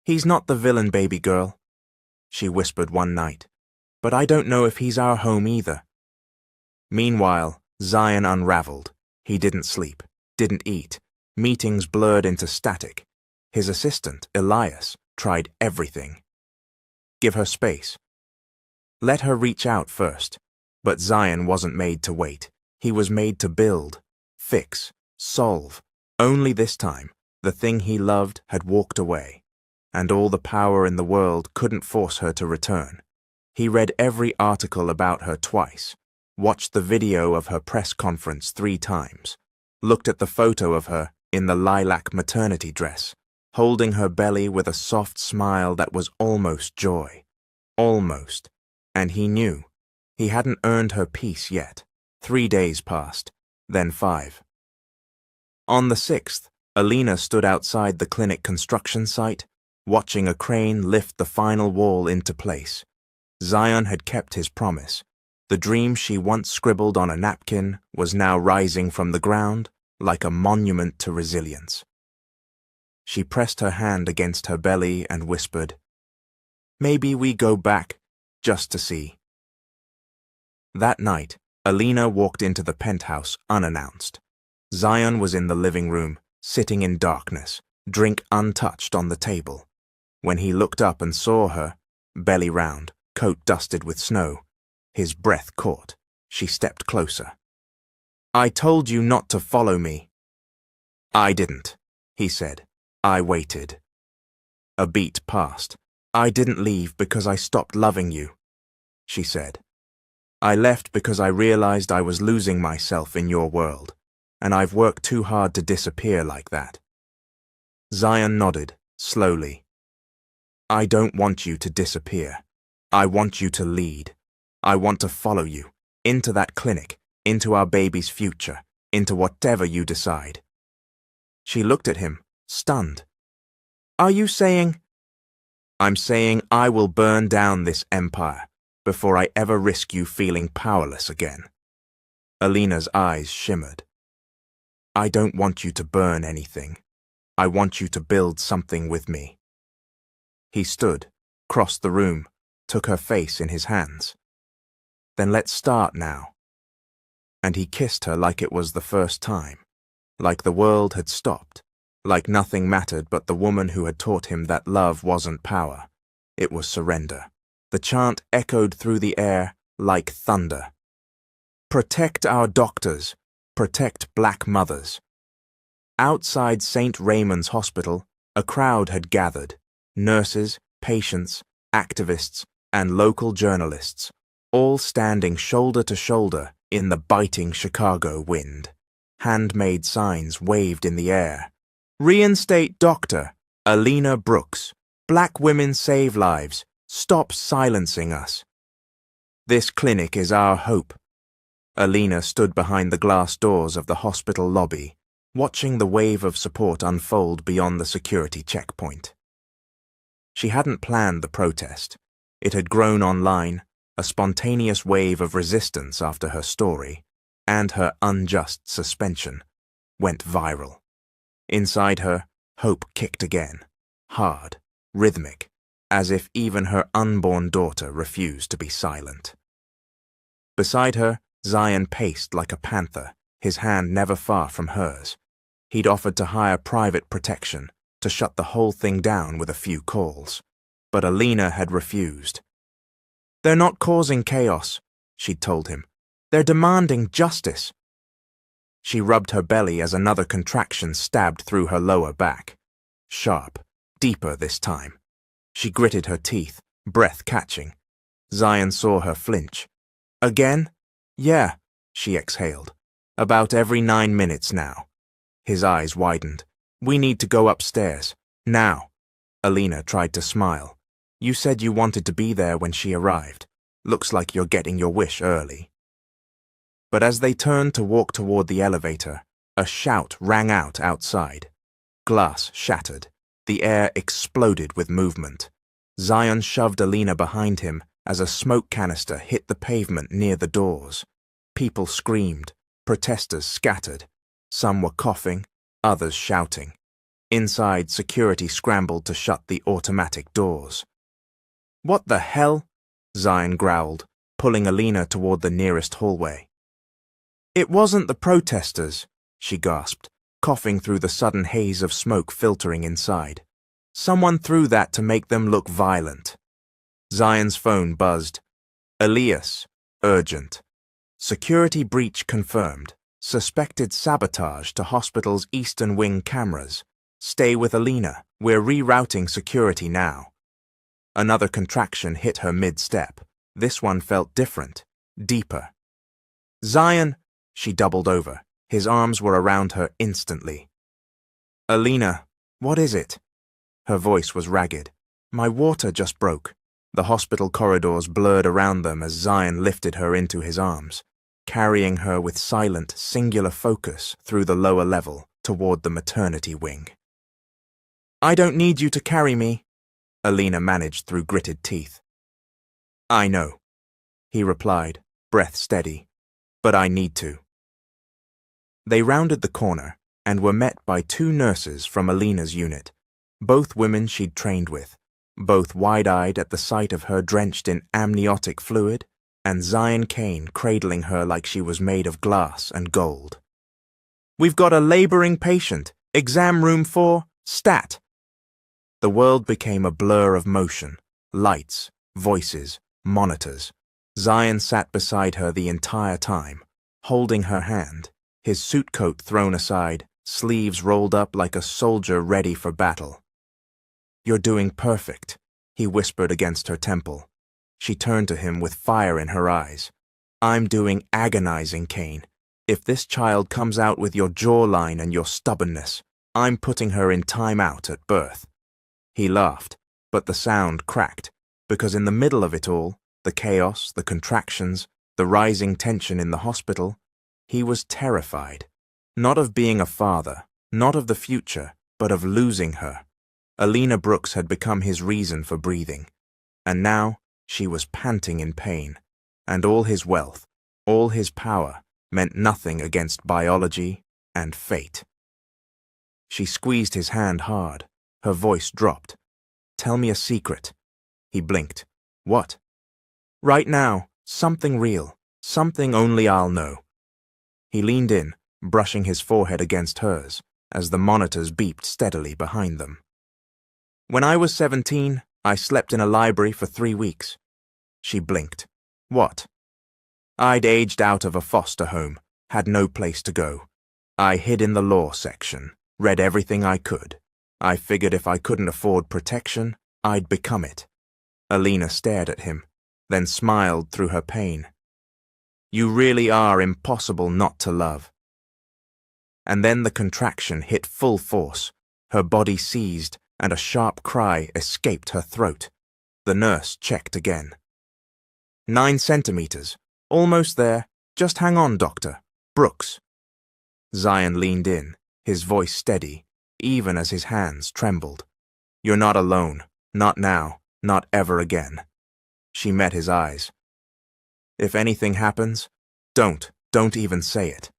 He's not the villain, baby girl, she whispered one night, but I don't know if he's our home either. Meanwhile, Zion unraveled. He didn't sleep, didn't eat. Meetings blurred into static. His assistant, Elias, tried everything. Give her space. Let her reach out first. But Zion wasn't made to wait. He was made to build, fix, solve. Only this time, the thing he loved had walked away, and all the power in the world couldn't force her to return. He read every article about her twice, watched the video of her press conference 3 times, looked at the photo of her in the lilac maternity dress, holding her belly with a soft smile that was almost joy. Almost. And he knew. He hadn't earned her peace yet. 3 days passed, then 5. On the 6th, Alina stood outside the clinic construction site, watching a crane lift the final wall into place. Zion had kept his promise. The dream she once scribbled on a napkin was now rising from the ground like a monument to resilience. She pressed her hand against her belly and whispered, Maybe we go back, just to see. That night, Alina walked into the penthouse unannounced. Zion was in the living room, sitting in darkness, drink untouched on the table. When he looked up and saw her, belly round, coat dusted with snow, his breath caught. She stepped closer. I told you not to follow me. I didn't, he said. I waited. A beat passed. I didn't leave because I stopped loving you, she said. I left because I realized I was losing myself in your world, and I've worked too hard to disappear like that. Zion nodded, slowly. I don't want you to disappear. I want you to lead. I want to follow you, into that clinic, into our baby's future, into whatever you decide. She looked at him, stunned. Are you saying? I'm saying I will burn down this empire before I ever risk you feeling powerless again. Alina's eyes shimmered. I don't want you to burn anything. I want you to build something with me. He stood, crossed the room, took her face in his hands. Then let's start now. And he kissed her like it was the first time, like the world had stopped, like nothing mattered but the woman who had taught him that love wasn't power, it was surrender. The chant echoed through the air like thunder. Protect our doctors, protect black mothers. Outside St. Raymond's Hospital, a crowd had gathered, nurses, patients, activists, and local journalists, all standing shoulder to shoulder in the biting Chicago wind. Handmade signs waved in the air. Reinstate Dr. Alina Brooks. Black women save lives. Stop silencing us. This clinic is our hope. Alina stood behind the glass doors of the hospital lobby, watching the wave of support unfold beyond the security checkpoint. She hadn't planned the protest. It had grown online, a spontaneous wave of resistance after her story, and her unjust suspension, went viral. Inside her, hope kicked again, hard, rhythmic, as if even her unborn daughter refused to be silent. Beside her, Zion paced like a panther, his hand never far from hers. He'd offered to hire private protection, to shut the whole thing down with a few calls. But Alina had refused. "They're not causing chaos," she'd told him. "They're demanding justice." She rubbed her belly as another contraction stabbed through her lower back. Sharp, deeper this time. She gritted her teeth, breath catching. Zion saw her flinch. "Again?" "Yeah," she exhaled. "About every 9 minutes now." His eyes widened. "We need to go upstairs. Now." Alina tried to smile. "You said you wanted to be there when she arrived. Looks like you're getting your wish early." But as they turned to walk toward the elevator, a shout rang out outside. Glass shattered. The air exploded with movement. Zion shoved Alina behind him as a smoke canister hit the pavement near the doors. People screamed. Protesters scattered. Some were coughing, others shouting. Inside, security scrambled to shut the automatic doors. "What the hell?" Zion growled, pulling Alina toward the nearest hallway. "It wasn't the protesters," she gasped, coughing through the sudden haze of smoke filtering inside. "Someone threw that to make them look violent." Zion's phone buzzed. "Elias, urgent. Security breach confirmed. Suspected sabotage to hospital's Eastern Wing cameras. Stay with Alina. We're rerouting security now." Another contraction hit her mid-step. This one felt different, deeper. "Zion!" She doubled over. His arms were around her instantly. "Alina, what is it?" Her voice was ragged. "My water just broke." The hospital corridors blurred around them as Zion lifted her into his arms, carrying her with silent, singular focus through the lower level toward the maternity wing. "I don't need you to carry me," Alina managed through gritted teeth. "I know," he replied, breath steady, "but I need to." They rounded the corner and were met by 2 nurses from Alina's unit, both women she'd trained with, both wide-eyed at the sight of her drenched in amniotic fluid, and Zion Kane cradling her like she was made of glass and gold. "We've got a laboring patient. Exam room 4, stat." The world became a blur of motion, lights, voices, monitors. Zion sat beside her the entire time, holding her hand, his suit coat thrown aside, sleeves rolled up like a soldier ready for battle. "You're doing perfect," he whispered against her temple. She turned to him with fire in her eyes. "I'm doing agonizing, Kane. If this child comes out with your jawline and your stubbornness, I'm putting her in timeout at birth." He laughed, but the sound cracked, because in the middle of it all, the chaos, the contractions, the rising tension in the hospital, he was terrified. Not of being a father, not of the future, but of losing her. Alina Brooks had become his reason for breathing, and now she was panting in pain, and all his wealth, all his power, meant nothing against biology and fate. She squeezed his hand hard. Her voice dropped. "Tell me a secret." He blinked. "What?" "Right now, something real, something only I'll know." He leaned in, brushing his forehead against hers, as the monitors beeped steadily behind them. "When I was 17, I slept in a library for 3 weeks." She blinked. "What?" "I'd aged out of a foster home, had no place to go. I hid in the law section, read everything I could. I figured if I couldn't afford protection, I'd become it." Alina stared at him, then smiled through her pain. You really are impossible not to love. And then the contraction hit full force. Her body seized, and a sharp cry escaped her throat. The nurse checked again. 9 centimeters. Almost there. Just hang on, Doctor. Brooks. Zion leaned in, his voice steady, even as his hands trembled. You're not alone. Not now. Not ever again. She met his eyes. If anything happens, don't even say it.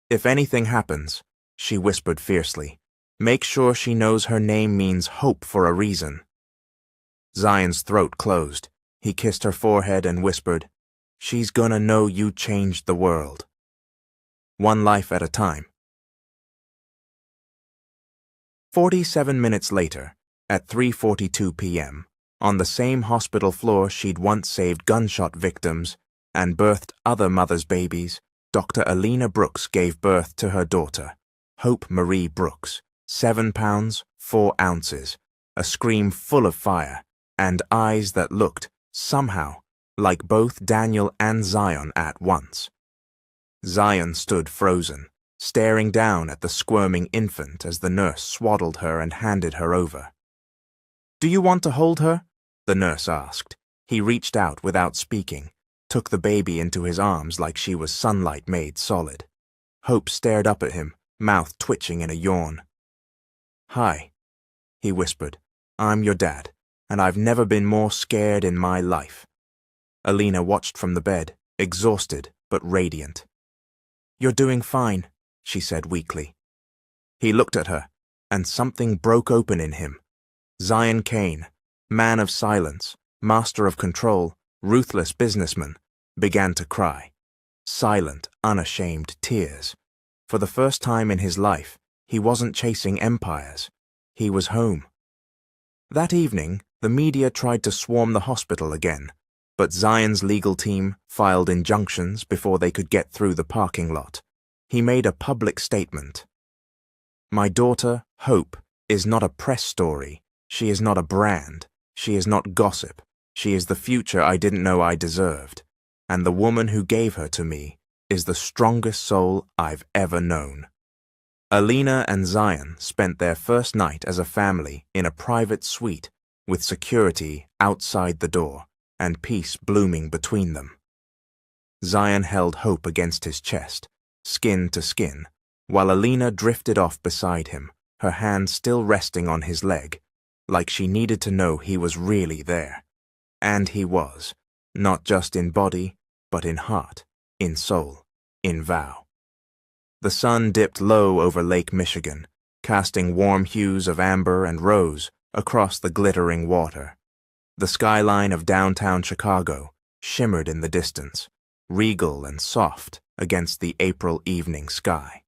If anything happens, she whispered fiercely, make sure she knows her name means hope for a reason. Zion's throat closed. He kissed her forehead and whispered, she's gonna know you changed the world. One life at a time. 47 minutes later, at 3:42 p.m., on the same hospital floor she'd once saved gunshot victims and birthed other mothers' babies, Dr. Alina Brooks gave birth to her daughter, Hope Marie Brooks, 7 pounds, 4 ounces, a scream full of fire, and eyes that looked, somehow, like both Daniel and Zion at once. Zion stood frozen, staring down at the squirming infant as the nurse swaddled her and handed her over. Do you want to hold her? The nurse asked. He reached out without speaking, took the baby into his arms like she was sunlight made solid. Hope stared up at him, mouth twitching in a yawn. Hi, he whispered. I'm your dad, and I've never been more scared in my life. Alina watched from the bed, exhausted but radiant. You're doing fine, she said weakly. He looked at her, and something broke open in him. Zion Kane, man of silence, master of control, ruthless businessman, began to cry. Silent, unashamed tears. For the first time in his life, he wasn't chasing empires. He was home. That evening, the media tried to swarm the hospital again, but Zion's legal team filed injunctions before they could get through the parking lot. He made a public statement. My daughter, Hope, is not a press story. She is not a brand. She is not gossip. She is the future I didn't know I deserved. And the woman who gave her to me is the strongest soul I've ever known. Alina and Zion spent their first night as a family in a private suite with security outside the door and peace blooming between them. Zion held Hope against his chest, skin to skin, while Alina drifted off beside him, her hand still resting on his leg, like she needed to know he was really there. And he was, not just in body, but in heart, in soul, in vow. The sun dipped low over Lake Michigan, casting warm hues of amber and rose across the glittering water. The skyline of downtown Chicago shimmered in the distance, regal and soft against the April evening sky.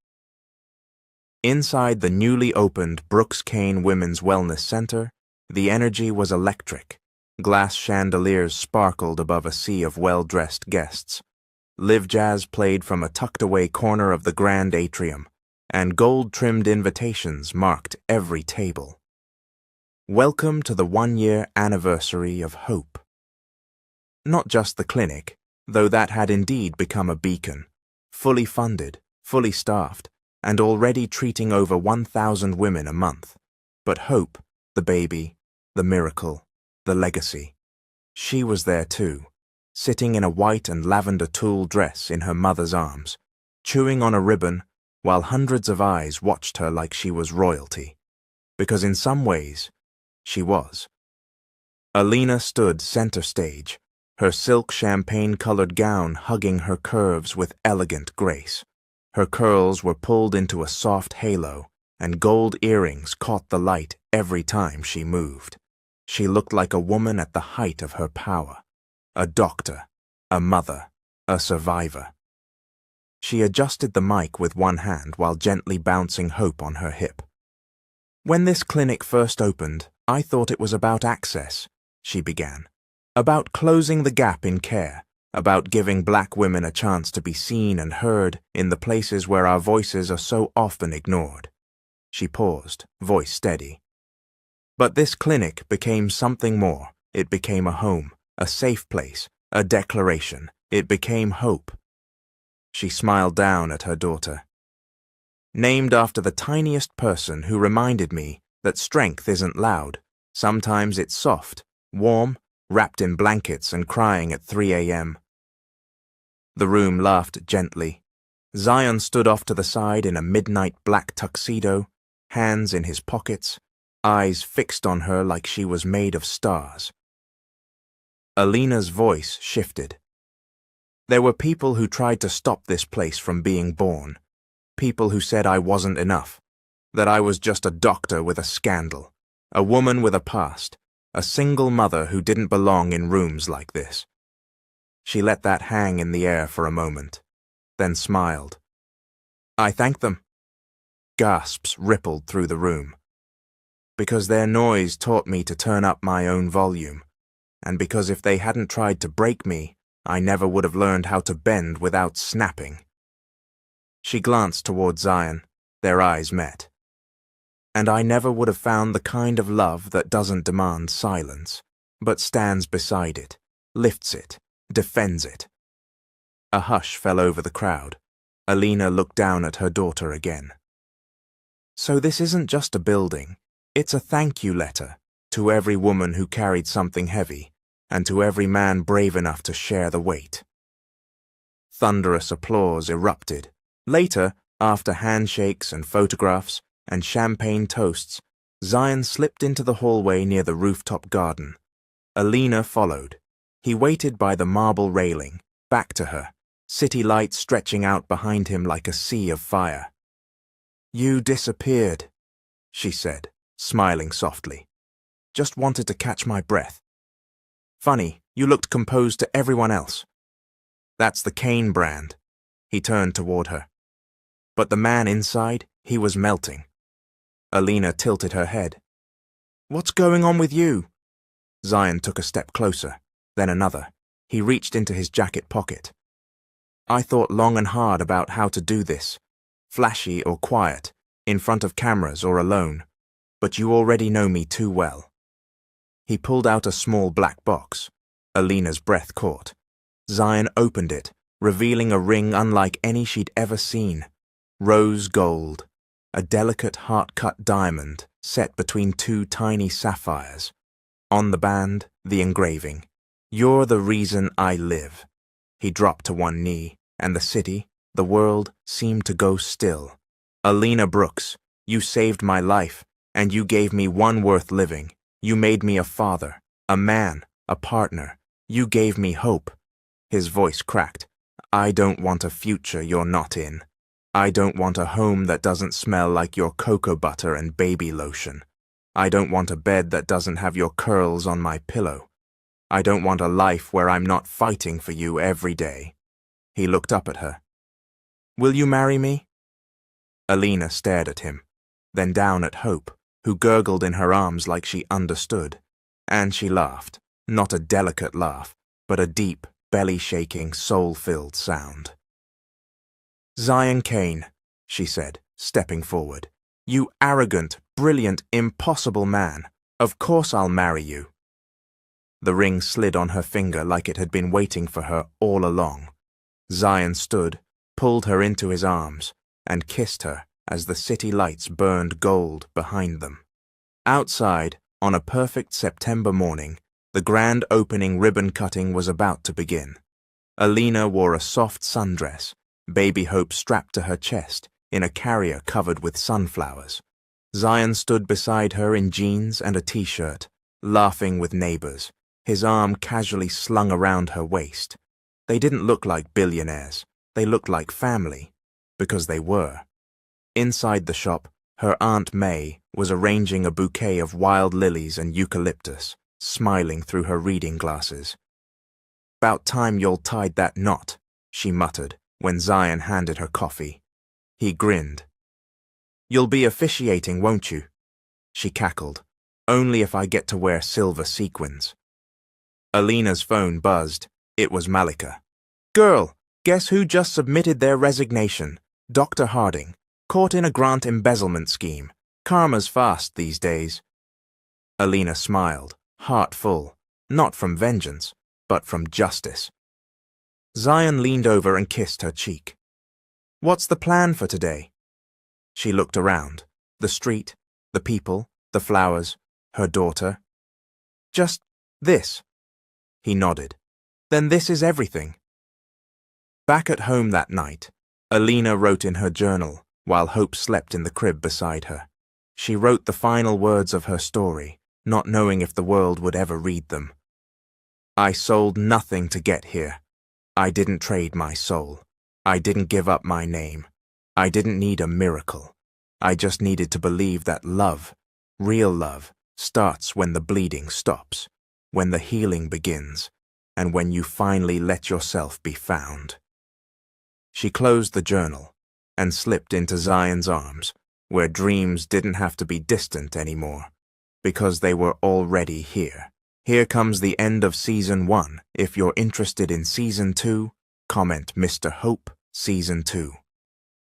Inside the newly opened Brooks Kane Women's Wellness Center, the energy was electric. Glass chandeliers sparkled above a sea of well-dressed guests. Live jazz played from a tucked-away corner of the grand atrium, and gold-trimmed invitations marked every table. Welcome to the 1-year anniversary of Hope. Not just the clinic, though that had indeed become a beacon, fully funded, fully staffed, and already treating over 1,000 women a month. But Hope, the baby, the miracle, the legacy. She was there too, sitting in a white and lavender tulle dress in her mother's arms, chewing on a ribbon while hundreds of eyes watched her like she was royalty. Because in some ways, she was. Alina stood center stage, her silk champagne-colored gown hugging her curves with elegant grace. Her curls were pulled into a soft halo, and gold earrings caught the light every time she moved. She looked like a woman at the height of her power, a doctor, a mother, a survivor. She adjusted the mic with one hand while gently bouncing Hope on her hip. When this clinic first opened, I thought it was about access, she began. About closing the gap in care, about giving black women a chance to be seen and heard in the places where our voices are so often ignored. She paused, voice steady. But this clinic became something more. It became a home, a safe place, a declaration. It became hope. She smiled down at her daughter. Named after the tiniest person who reminded me that strength isn't loud. Sometimes it's soft, warm, wrapped in blankets and crying at 3 a.m. The room laughed gently. Zion stood off to the side in a midnight black tuxedo, hands in his pockets, eyes fixed on her like she was made of stars. Alina's voice shifted. There were people who tried to stop this place from being born. People who said I wasn't enough, that I was just a doctor with a scandal, a woman with a past, a single mother who didn't belong in rooms like this. She let that hang in the air for a moment, then smiled. I thank them. Gasps rippled through the room. Because their noise taught me to turn up my own volume, and because if they hadn't tried to break me, I never would have learned how to bend without snapping. She glanced toward Zion. Their eyes met. And I never would have found the kind of love that doesn't demand silence, but stands beside it, lifts it, defends it. A hush fell over the crowd. Alina looked down at her daughter again. So this isn't just a building. It's a thank you letter to every woman who carried something heavy, and to every man brave enough to share the weight. Thunderous applause erupted. Later, after handshakes and photographs and champagne toasts, Zion slipped into the hallway near the rooftop garden. Alina followed. He waited by the marble railing, back to her, city lights stretching out behind him like a sea of fire. You disappeared, she said, smiling softly. Just wanted to catch my breath. Funny, you looked composed to everyone else. That's the Kane brand. He turned toward her. But the man inside, he was melting. Alina tilted her head. What's going on with you? Zion took a step closer, then another. He reached into his jacket pocket. I thought long and hard about how to do this, flashy or quiet, in front of cameras or alone, but you already know me too well. He pulled out a small black box. Alina's breath caught. Zion opened it, revealing a ring unlike any she'd ever seen. Rose gold, a delicate heart-cut diamond set between two tiny sapphires. On the band, the engraving. You're the reason I live. He dropped to one knee, and the city, the world, seemed to go still. Alina Brooks, you saved my life, and you gave me one worth living. You made me a father, a man, a partner. You gave me hope. His voice cracked. I don't want a future you're not in. I don't want a home that doesn't smell like your cocoa butter and baby lotion. I don't want a bed that doesn't have your curls on my pillow. I don't want a life where I'm not fighting for you every day. He looked up at her. Will you marry me? Alina stared at him, then down at Hope, who gurgled in her arms like she understood. And she laughed, not a delicate laugh, but a deep, belly-shaking, soul-filled sound. Zion Kane, she said, stepping forward. You arrogant, brilliant, impossible man. Of course I'll marry you. The ring slid on her finger like it had been waiting for her all along. Zion stood, pulled her into his arms, and kissed her as the city lights burned gold behind them. Outside, on a perfect September morning, the grand opening ribbon cutting was about to begin. Alina wore a soft sundress, baby Hope strapped to her chest, in a carrier covered with sunflowers. Zion stood beside her in jeans and a t-shirt, laughing with neighbors, his arm casually slung around her waist. They didn't look like billionaires. They looked like family, because they were. Inside the shop, her Aunt May was arranging a bouquet of wild lilies and eucalyptus, smiling through her reading glasses. About time y'all tied that knot, she muttered when Zion handed her coffee. He grinned. You'll be officiating, won't you? She cackled. Only if I get to wear silver sequins. Alina's phone buzzed. It was Malika. Girl, guess who just submitted their resignation? Dr. Harding. Caught in a grant embezzlement scheme. Karma's fast these days. Alina smiled, heart full. not from vengeance, but from justice. Zion leaned over and kissed her cheek. "What's the plan for today?" She looked around, the street, the people, the flowers, her daughter. "Just this." He nodded. "Then this is everything." Back at home that night, Alina wrote in her journal while Hope slept in the crib beside her. She wrote the final words of her story, not knowing if the world would ever read them. "I sold nothing to get here. I didn't trade my soul. I didn't give up my name. I didn't need a miracle. I just needed to believe that love, real love, starts when the bleeding stops, when the healing begins, and when you finally let yourself be found." She closed the journal and slipped into Zion's arms, where dreams didn't have to be distant anymore, because they were already here. Here comes the end of Season 1. If you're interested in Season 2, comment Mr. Hope Season 2.